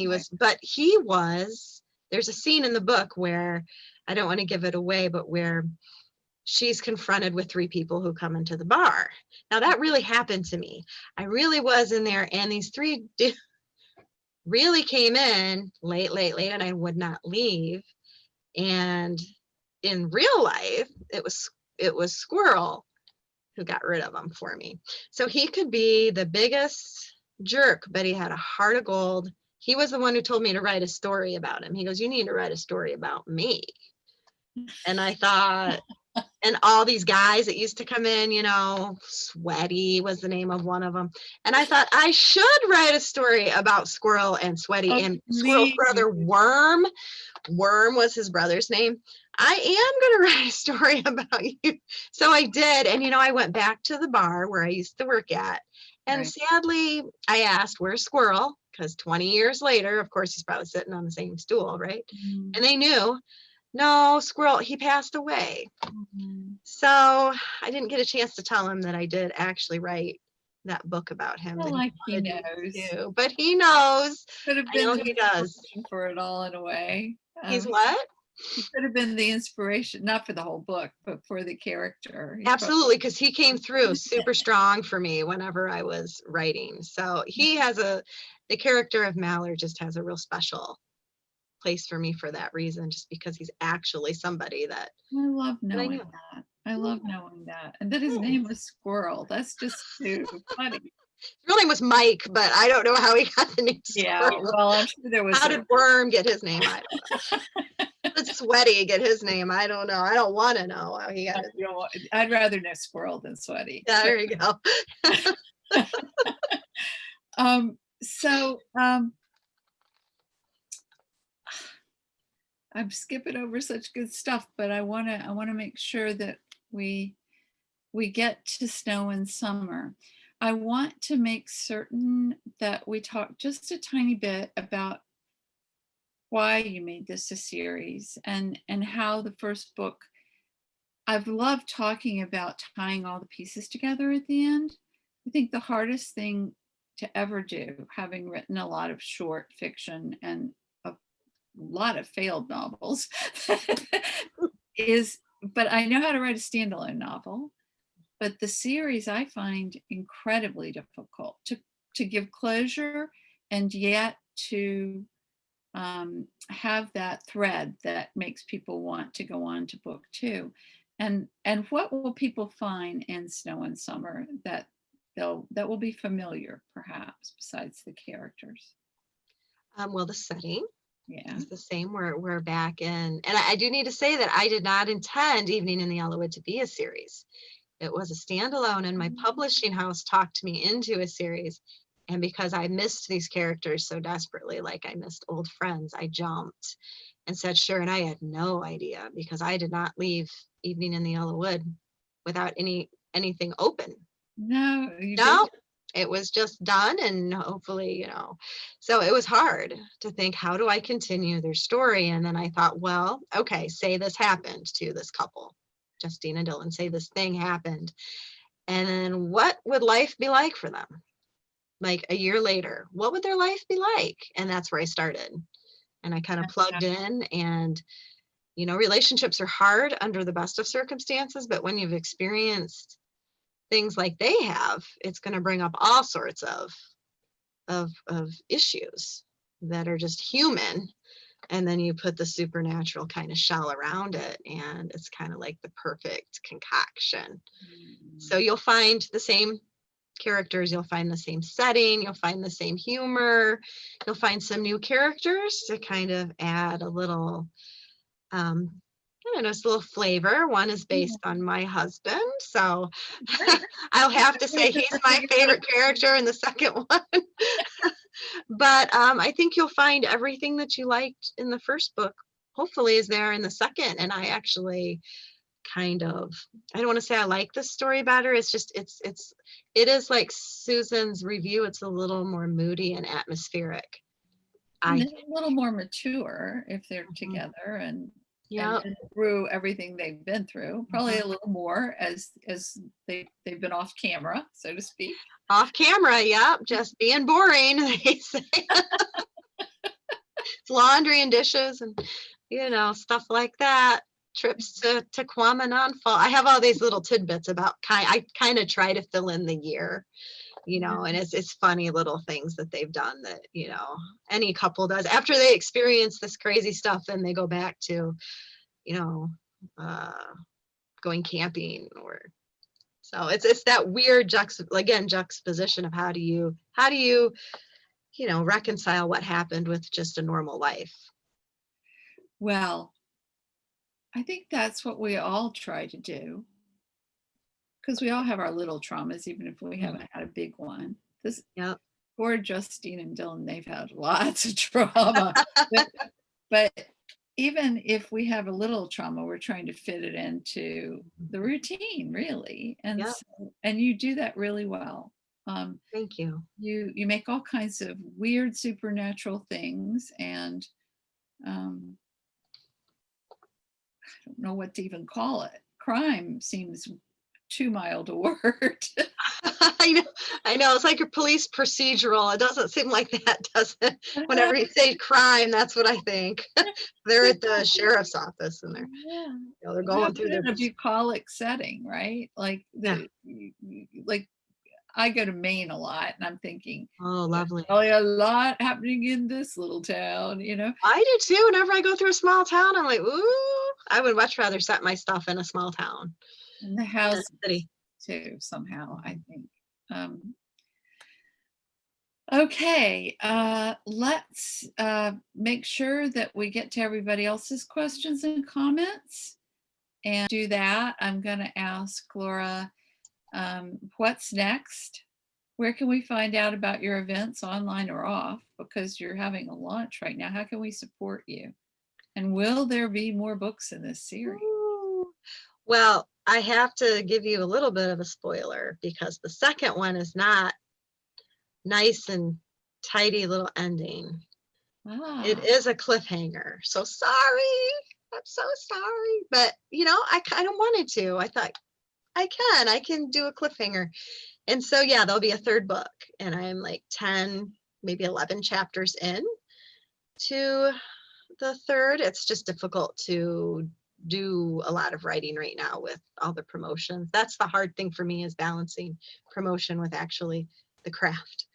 S2: there's a scene in the book where, I don't want to give it away, but where she's confronted with 3 people who come into the bar. Now that really happened to me. I really was in there, and these 3 really came in late, and I would not leave. And in real life, it was Squirrel who got rid of them for me. So he could be the biggest jerk, but he had a heart of gold. He was the one who told me to write a story about him. He goes, "You need to write a story about me." And I thought, and all these guys that used to come in, you know, Sweaty was the name of one of them. And I thought I should write a story about Squirrel and Sweaty, and Squirrel's brother Worm. Worm was his brother's name. I am going to write a story about you. So I did. And, you know, I went back to the bar where I used to work at. And sadly, I asked, "Where's Squirrel?" Because 20 years later, of course, he's probably sitting on the same stool, right? And they knew, no, Squirrel, he passed away. So I didn't get a chance to tell him that I did actually write that book about him.
S1: Like he knows.
S2: But he knows.
S1: Could have
S2: I know
S1: been
S2: he does.
S1: for it all in a way.
S2: He's what?
S1: He could have been the inspiration, not for the whole book, but for the character.
S2: Absolutely, because he came through super strong for me whenever I was writing. So he has the character of Mallard just has a real special place for me for that reason, just because he's actually somebody that
S1: I love knowing that. I love knowing that. And that his name was Squirrel. That's just too funny.
S2: His real name was Mike, but I don't know how he got the name Squirrel.
S1: Yeah, well, I'm sure there was.
S2: How did Worm get his name? I don't know. How did Sweaty get his name? I don't know. I don't want to know how he got it.
S1: I'd rather know Squirrel than Sweaty.
S2: Yeah, there you go.
S1: I'm skipping over such good stuff, but I want to make sure that we get to Snow and Summer. I want to make certain that we talk just a tiny bit about why you made this a series, and how the first book, I've loved talking about tying all the pieces together at the end. I think the hardest thing to ever do, having written a lot of short fiction and a lot of failed novels, but I know how to write a standalone novel. But the series I find incredibly difficult to give closure, and yet to have that thread that makes people want to go on to book 2. And what will people find in Snow and Summer that will be familiar, perhaps, besides the characters?
S2: Well, the setting.
S1: Yeah,
S2: it's the same. We're back in, and I do need to say that I did not intend Evening in the Yellowwood to be a series. It was a standalone, and my publishing house talked me into a series. And because I missed these characters so desperately, like I missed old friends, I jumped and said, sure. And I had no idea, because I did not leave Evening in the Yellowwood without anything open.
S1: No,
S2: it was just done, and hopefully, you know, so it was hard to think, how do I continue their story? And then I thought, well, okay, say this happened to this couple, Justine and Dylan, say this thing happened. And then what would life be like for them? Like a year later, what would their life be like? And that's where I started. And I kind of plugged in, and, you know, relationships are hard under the best of circumstances, but when you've experienced things like they have, it's going to bring up all sorts of issues that are just human. And then you put the supernatural kind of shell around it, and it's kind of like the perfect concoction. So you'll find the same characters, you'll find the same setting, you'll find the same humor, you'll find some new characters to kind of add a little I don't know, it's a little flavor. One is based on my husband, so I'll have to say he's my favorite character in the second one. But I think you'll find everything that you liked in the first book hopefully is there in the second. And I actually kind of, I don't want to say I like this story better. It's just, it is like Susan's review. It's a little more moody and atmospheric.
S1: And a little more mature if they're together, and
S2: Yeah.
S1: and through everything they've been through, probably a little more as they've been off camera, so to speak.
S2: Off camera, yep, just being boring, they say. It's laundry and dishes and, stuff like that. Trips to Kwamenon Fall. I have all these little tidbits about I kind of try to fill in the year, and it's funny little things that they've done that, any couple does. After they experience this crazy stuff, then they go back to, going camping so it's that weird juxtaposition of how do you reconcile what happened with just a normal life.
S1: Well, I think that's what we all try to do, because we all have our little traumas, even if we haven't had a big one.
S2: Yep.
S1: Poor Justine and Dylan, they've had lots of trauma. but even if we have a little trauma, we're trying to fit it into the routine, really. And
S2: Yep.
S1: And you do that really well.
S2: Thank you.
S1: You make all kinds of weird supernatural things, and I don't know what to even call it. Crime seems too mild a word.
S2: I know. It's like a police procedural. It doesn't seem like that, does it? Whenever you say crime, that's what I think. They're at the sheriff's office and they're going through
S1: a bucolic setting, right? Like like I go to Maine a lot, and I'm thinking,
S2: oh, lovely.
S1: Probably a lot happening in this little town,
S2: I do too. Whenever I go through a small town, I'm like, ooh, I would much rather set my stuff in a small town.
S1: And the house
S2: city
S1: too, somehow, I think. Okay, let's make sure that we get to everybody else's questions and comments. And do that, I'm going to ask Laura, what's next? Where can we find out about your events, online or off? Because you're having a launch right now. How can we support you? And will there be more books in this series?
S2: Ooh. Well, I have to give you a little bit of a spoiler because the second one is not nice and tidy little ending. It is a cliffhanger. So sorry. I'm so sorry. But, I kind of wanted to. I thought I can do a cliffhanger. And so, yeah, there'll be a third book. And I'm like 10, maybe 11 chapters in to the third. It's just difficult to do a lot of writing right now with all the promotions. That's the hard thing for me, is balancing promotion with actually the craft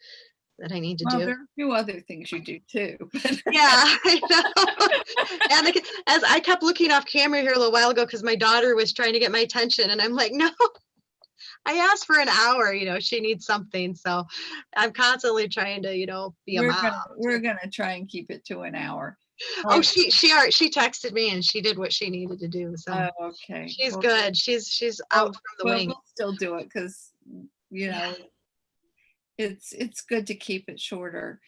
S2: that I need to do.
S1: There are a few other things you do too.
S2: Yeah, I know. And as I kept looking off camera here a little while ago, because my daughter was trying to get my attention, and I'm like, no, I asked for an hour, she needs something. So I'm constantly trying to, be a mom.
S1: We're gonna try and keep it to an hour.
S2: Oh, she texted me and she did what she needed to do. So
S1: okay.
S2: She's good. She's out from the wing.
S1: We'll still do it because it's good to keep it shorter.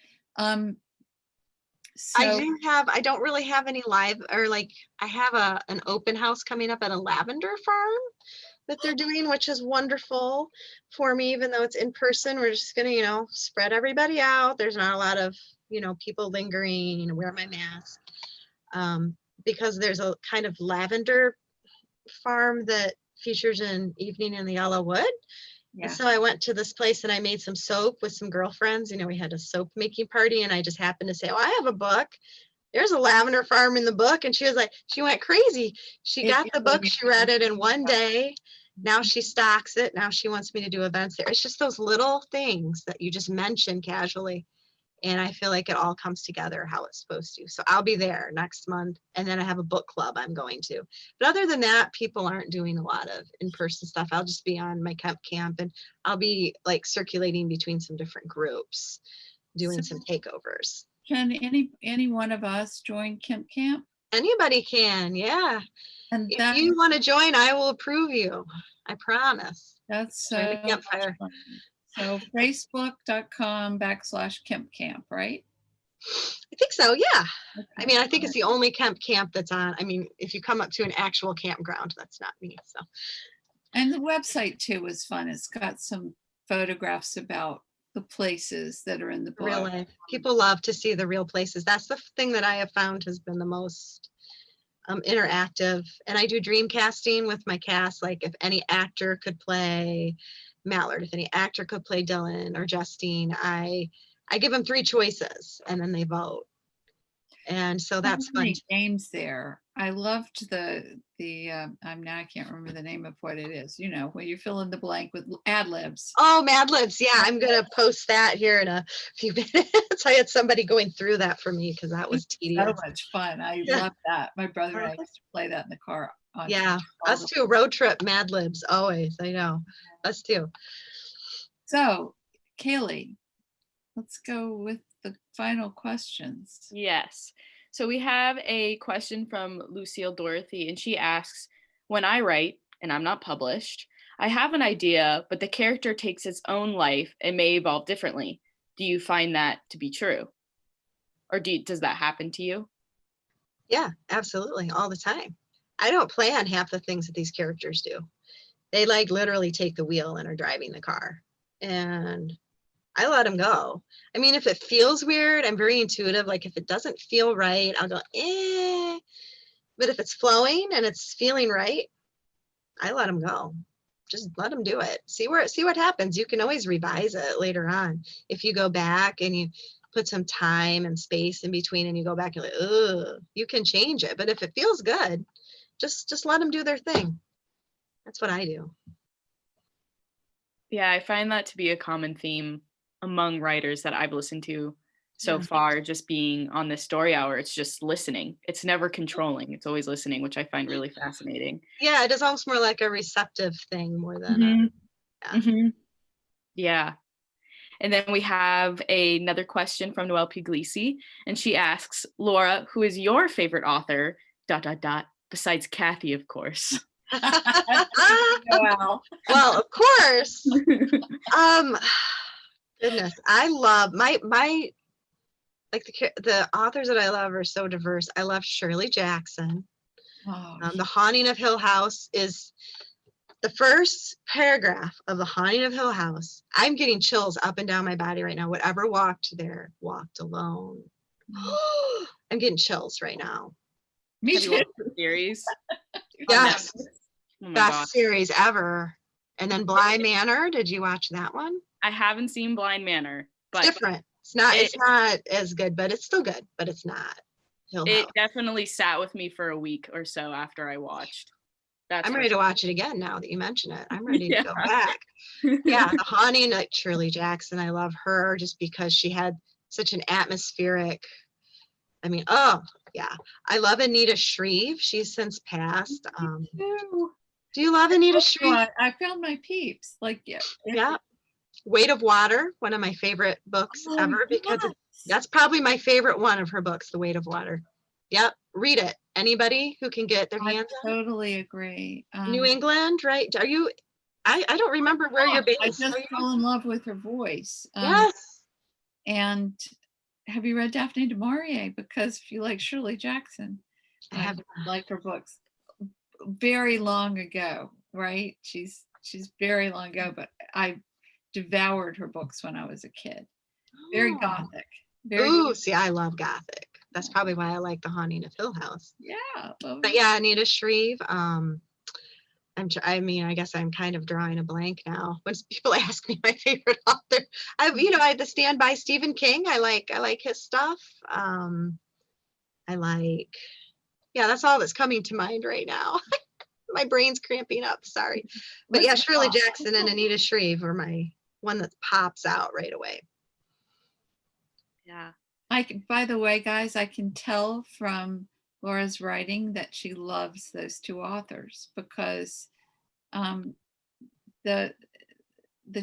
S1: So
S2: I don't really have any live, or I have an open house coming up at a lavender farm that they're doing, which is wonderful for me, even though it's in person. We're just gonna, spread everybody out. There's not a lot of, people lingering, wear my mask. Because there's a kind of lavender farm that features an evening in the Yellow Wood. Yeah. And so I went to this place and I made some soap with some girlfriends. We had a soap making party, and I just happened to say, oh, I have a book. There's a lavender farm in the book. And she was like, she went crazy. She got the book. She read it in one day. Now she stocks it. Now she wants me to do events there. It's just those little things that you just mention casually. And I feel like it all comes together how it's supposed to. So I'll be there next month. And then I have a book club I'm going to. But other than that, people aren't doing a lot of in-person stuff. I'll just be on my Kemp camp, and I'll be circulating between some different groups, doing some takeovers.
S1: Can any one of us join Kemp Camp?
S2: Anybody can, yeah. And if you want to join, I will approve you. I promise.
S1: That's so campfire. So facebook.com/Kemp Camp, right?
S2: I think so, yeah. Okay. I think it's the only Kemp camp that's on. If you come up to an actual campground, that's not me. So.
S1: And the website too is fun. It's got some photographs about the places that are in the book.
S2: Really, people love to see the real places. That's the thing that I have found has been the most interactive, and I do dream casting with my cast. Like if any actor could play Mallard, if any actor could play Dylan or Justine, I give them 3 choices and then they vote. And so that's fun.
S1: Many games there. I loved the I can't remember the name of what it is. You know, where you fill in the blank with ad libs.
S2: Oh, Mad Libs. Yeah, I'm gonna post that here in a few minutes. I had somebody going through that for me because that was tedious.
S1: So much fun. I love that. My brother and I used to play that in the car.
S2: Yeah, us too. Road trip, Mad Libs, always. I know, us too.
S1: So, Kaylee, let's go with the final questions.
S3: Yes. So we have a question from Lucille Dorothy, and she asks, when I write, and I'm not published, I have an idea, but the character takes its own life and may evolve differently. Do you find that to be true? Or does that happen to you?
S2: Yeah, absolutely, all the time. I don't plan half the things that these characters do. They like literally take the wheel and are driving the car. And I let them go. I mean, if it feels weird, I'm very intuitive. Like if it doesn't feel right, I'll go, eh. But if it's flowing and it's feeling right, I let them go. Just let them do it. See what happens. You can always revise it later on. If you go back and you put some time and space in between and you go back and like, ugh, you can change it. But if it feels good, just let them do their thing. That's what I do.
S3: Yeah, I find that to be a common theme among writers that I've listened to so far, just being on this story hour. It's just listening. It's never controlling. It's always listening, which I find really fascinating.
S2: Yeah, it is almost more like a receptive thing more than
S3: Yeah. And then we have another question from Noelle Puglisi, and she asks, Laura, who is your favorite author, ... besides Kathy, of course?
S1: Wow.
S2: Well, of course. Goodness, I love my like the authors that I love are so diverse. I love Shirley Jackson. The Haunting of Hill House is the first paragraph of The Haunting of Hill House. I'm getting chills up and down my body right now. Whatever walked there walked alone. I'm getting chills right now.
S1: Me
S3: Have you
S1: too.
S3: watched the series?
S2: Yes.
S3: Oh my
S2: Best
S3: God.
S2: series ever. And then Bly Manor. Did you watch that one?
S3: I haven't seen Blind Manor, but
S2: it's different. It's not as good, but it's still good, but it's not Hill House.
S3: It definitely sat with me for a week or so after I watched.
S2: I'm ready to watch it again now that you mention it. I'm ready to go back. Yeah, The Haunting, like Shirley Jackson. I love her just because she had such an atmospheric, I mean, oh, yeah. I love Anita Shreve. She's since passed. Do you love Anita Shreve?
S1: I found my peeps. Like,
S2: yeah. Weight of Water, one of my favorite books ever, because that's probably my favorite one of her books, The Weight of Water. Yep, read it. Anybody who can get their hands on it?
S1: Totally agree.
S2: New England, right? Are you? I don't remember where you're based.
S1: I just fell in love with her voice.
S2: Yes.
S1: And have you read Daphne du Maurier? Because if you like Shirley Jackson,
S2: I have
S1: liked her books very long ago, right? She's very long ago, but I devoured her books when I was a kid. Very gothic.
S2: See, I love gothic. That's probably why I like The Haunting of Hill House.
S1: Yeah.
S2: But yeah, Anita Shreve. I mean, I guess I'm kind of drawing a blank now. When people ask me my favorite author, I have to stand by Stephen King. I like his stuff. That's all that's coming to mind right now. My brain's cramping up. Sorry, but yeah, Shirley Jackson and Anita Shreve are my one that pops out right away.
S3: Yeah.
S1: By the way, guys, I can tell from Laura's writing that she loves those 2 authors because the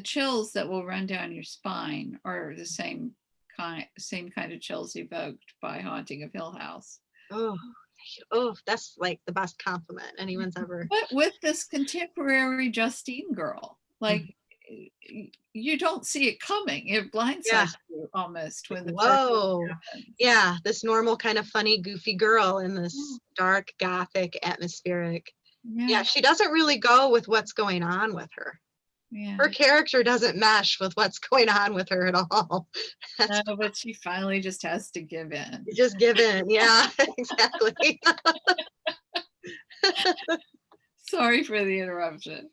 S1: chills that will run down your spine are the same kind of chills evoked by Haunting of Hill House.
S2: Oh, that's like the best compliment anyone's ever.
S1: But with this contemporary Justine girl, like you don't see it coming. It blindsides you almost when the
S2: this normal kind of funny, goofy girl in this dark, gothic, atmospheric. Yeah, she doesn't really go with what's going on with her. Yeah. Her character doesn't mesh with what's going on with her at all.
S1: No, but she finally just has to give in.
S2: Just give in. Yeah, exactly.
S1: Sorry for the interruption.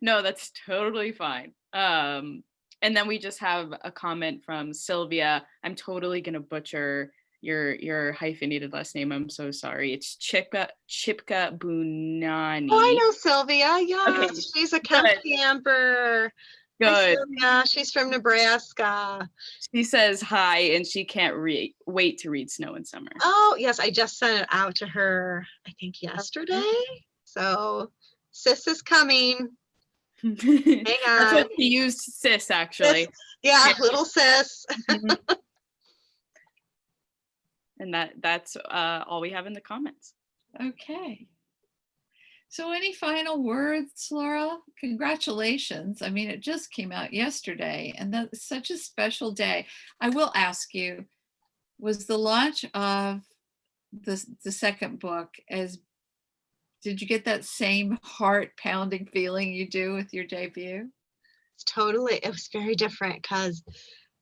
S3: No, that's totally fine. And then we just have a comment from Sylvia. I'm totally gonna butcher your hyphenated last name. I'm so sorry. It's Chipka Bunani.
S2: Oh, I know Sylvia. Yes,
S3: Okay,
S2: she's a Kemp camper. Hi,
S3: good.
S2: Sylvia. She's from Nebraska.
S3: She says hi, and she can't wait to read Snow and Summer.
S2: Oh, yes, I just sent it out to her, I think yesterday. So, sis is coming. Hang on.
S3: That's what she used, sis, actually.
S2: Sis, yeah, little sis.
S3: And that's all we have in the comments.
S1: Okay. So any final words, Laura? Congratulations. I mean, it just came out yesterday, and that's such a special day. I will ask you, was the launch of the second book did you get that same heart pounding feeling you do with your debut?
S2: It was very different because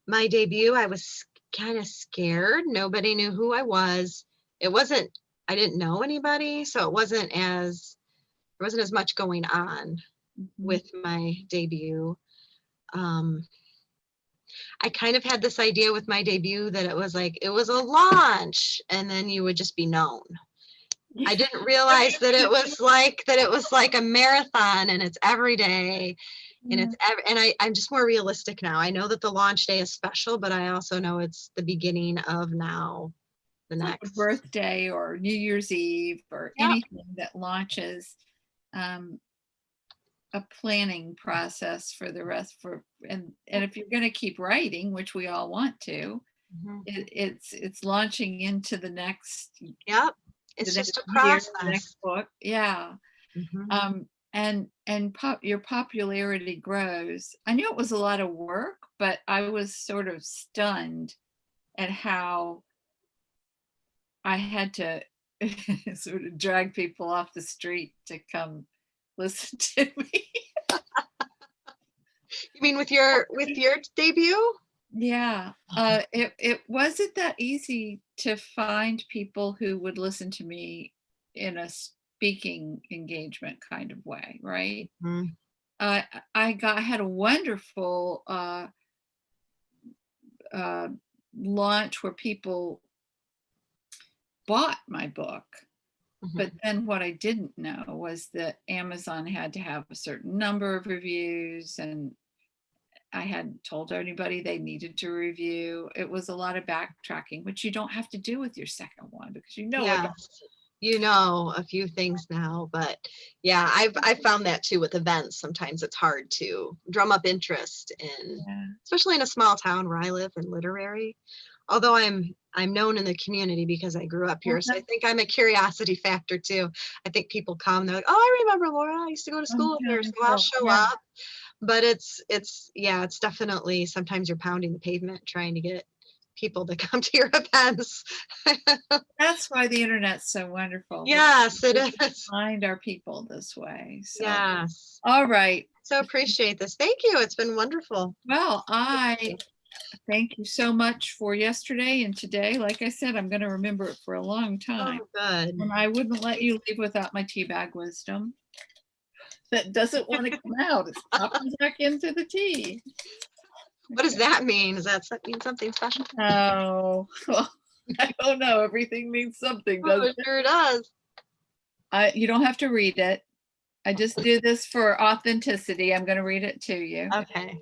S2: my debut, I was kind of scared. Nobody knew who I was. I didn't know anybody, so there wasn't as much going on with my debut. I kind of had this idea with my debut that it was a launch and then you would just be known. I didn't realize that it was like a marathon and it's every day. And I'm just more realistic now. I know that the launch day is special, but I also know it's the beginning of now the next
S1: like birthday or New Year's Eve or anything that launches a planning process for the rest and if you're going to keep writing, which we all want to, it's launching into the next.
S2: Yep. It's just a process.
S1: The next book. Yeah. And your popularity grows. I knew it was a lot of work, but I was sort of stunned at how I had to sort of drag people off the street to come listen to me.
S2: You mean with your debut?
S1: Yeah. It wasn't that easy to find people who would listen to me in a speaking engagement kind of way, right? I had a wonderful launch where people bought my book. But then what I didn't know was that Amazon had to have a certain number of reviews, and I hadn't told anybody they needed to review. It was a lot of backtracking, which you don't have to do with your second one because you know
S2: a few things now. But yeah, I've found that too with events. Sometimes it's hard to drum up interest especially in a small town where I live in literary. Although I'm known in the community because I grew up here. So I think I'm a curiosity factor too. I think people come, they're like, oh, I remember Laura. I used to go to school here, so I'll show up. But it's definitely sometimes you're pounding the pavement trying to get people to come to your events.
S1: That's why the internet's so wonderful.
S2: Yes, it is.
S1: Find our people this way. So.
S2: Yes.
S1: All right.
S2: So appreciate this. Thank you. It's been wonderful.
S1: Well, I thank you so much for yesterday and today. Like I said, I'm going to remember it for a long time.
S2: Oh, good.
S1: And I wouldn't let you leave without my teabag wisdom. That doesn't want to come out. It's popping back into the tea.
S2: What does that mean? Does that mean something special?
S1: Oh, well, I don't know. Everything means something, doesn't
S2: it? Sure does.
S1: You don't have to read it. I just do this for authenticity. I'm going to read it to you.
S2: Okay.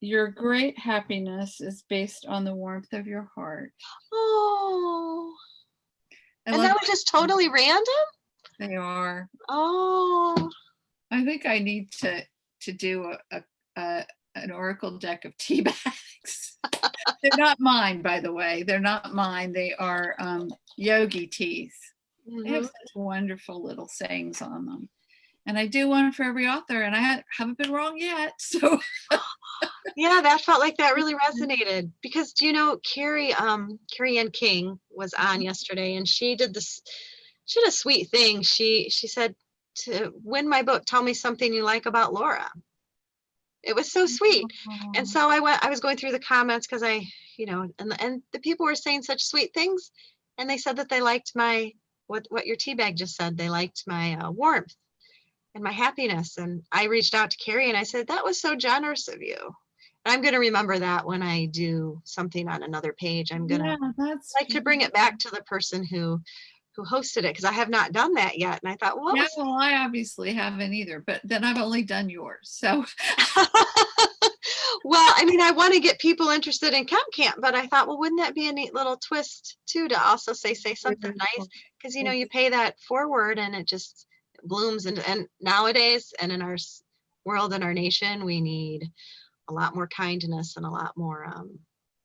S1: Your great happiness is based on the warmth of your heart.
S2: Oh. And that was just totally random?
S1: They are.
S2: Oh.
S1: I think I need to do an oracle deck of tea bags. They're not mine, by the way. They're not mine. They are yogi teas. They have such wonderful little sayings on them. And I do one for every author, and I haven't been wrong yet. So
S2: yeah, that felt like that really resonated because do you know Carrie Ann King was on yesterday, and she did a sweet thing. She said, to win my book, tell me something you like about Laura. It was so sweet. And so I was going through the comments because and the people were saying such sweet things, and they said that they liked my what your tea bag just said. They liked my warmth and my happiness. And I reached out to Carrie and I said, that was so generous of you. And I'm going to remember that when I do something on another page. I'm going to like to bring it back to the person who hosted it, because I have not done that yet. And I thought, well,
S1: yeah, well, I obviously haven't either, but then I've only done yours. So,
S2: well, I mean, I want to get people interested in Camp, but I thought, well, wouldn't that be a neat little twist too, to also say something nice? Because, you know, you pay that forward and it just blooms. And nowadays, and in our world and our nation, we need a lot more kindness and a lot more,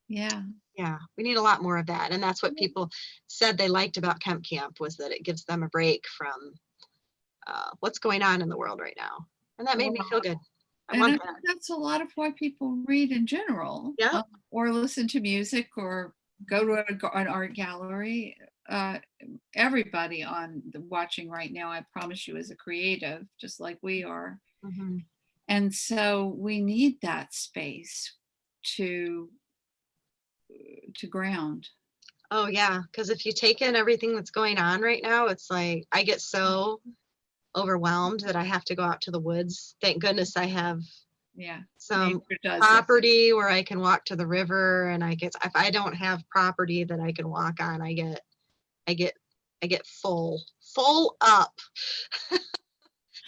S1: yeah,
S2: we need a lot more of that. And that's what people said they liked about Camp was that it gives them a break from what's going on in the world right now. And that made me feel good. I think
S1: that's a lot of why people read in general, or listen to music or go to an art gallery. Everybody on the watching right now, I promise you, is a creative, just like we are.
S2: Mm-hmm.
S1: And so we need that space to ground.
S2: Oh yeah, because if you take in everything that's going on right now, it's like I get so overwhelmed that I have to go out to the woods. Thank goodness I have some property where I can walk to the river, and I guess if I don't have property that I can walk on, I get full up.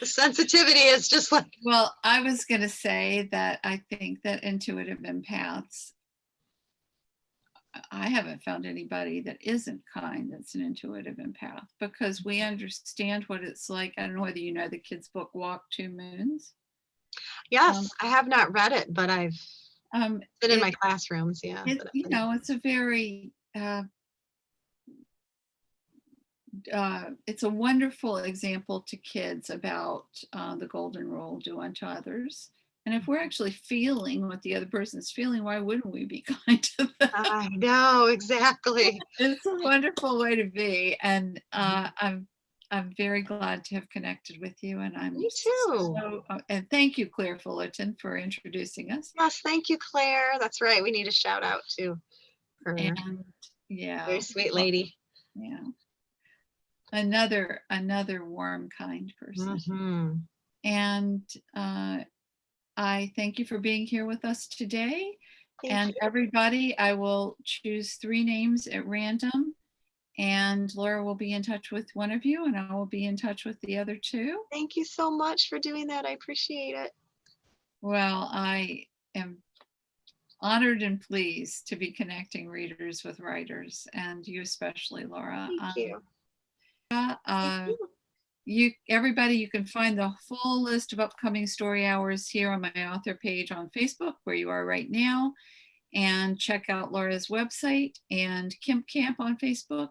S2: The sensitivity is just like,
S1: well, I was going to say that I think that intuitive empaths, I haven't found anybody that isn't kind that's an intuitive empath, because we understand what it's like. I don't know whether you know the kids' book Walk 2 Moons.
S2: Yes, I have not read it, but I've been in my classrooms. Yeah,
S1: you know, it's a very it's a wonderful example to kids about the golden rule: do unto others. And if we're actually feeling what the other person's feeling, why wouldn't we be kind to them?
S2: I know, exactly.
S1: It's a wonderful way to be. And I'm very glad to have connected with you. And I'm
S2: Me too.
S1: And thank you, Claire Fullerton, for introducing us.
S2: Yes, thank you, Claire. That's right. We need a shout out to her.
S1: And
S2: very sweet lady.
S1: Yeah. Another warm, kind person.
S2: Mm-hmm.
S1: And I thank you for being here with us today. Thank you. Everybody, I will choose 3 names at random, and Laura will be in touch with one of you, and I will be in touch with the other 2.
S2: Thank you so much for doing that. I appreciate it.
S1: Well, I am honored and pleased to be connecting readers with writers, and you especially, Laura.
S2: Thank you.
S1: Everybody, you can find the full list of upcoming story hours here on my author page on Facebook, where you are right now, and check out Laura's website and Kemp Camp on Facebook.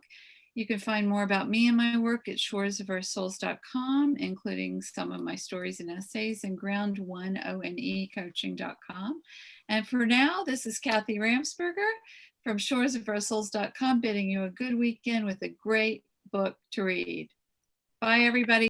S1: You can find more about me and my work at shoresofoursouls.com, including some of my stories and essays, and ground1onecoaching.com. And for now, this is Kathy Ramsperger from shoresofoursouls.com, bidding you a good weekend with a great book to read. Bye, everybody.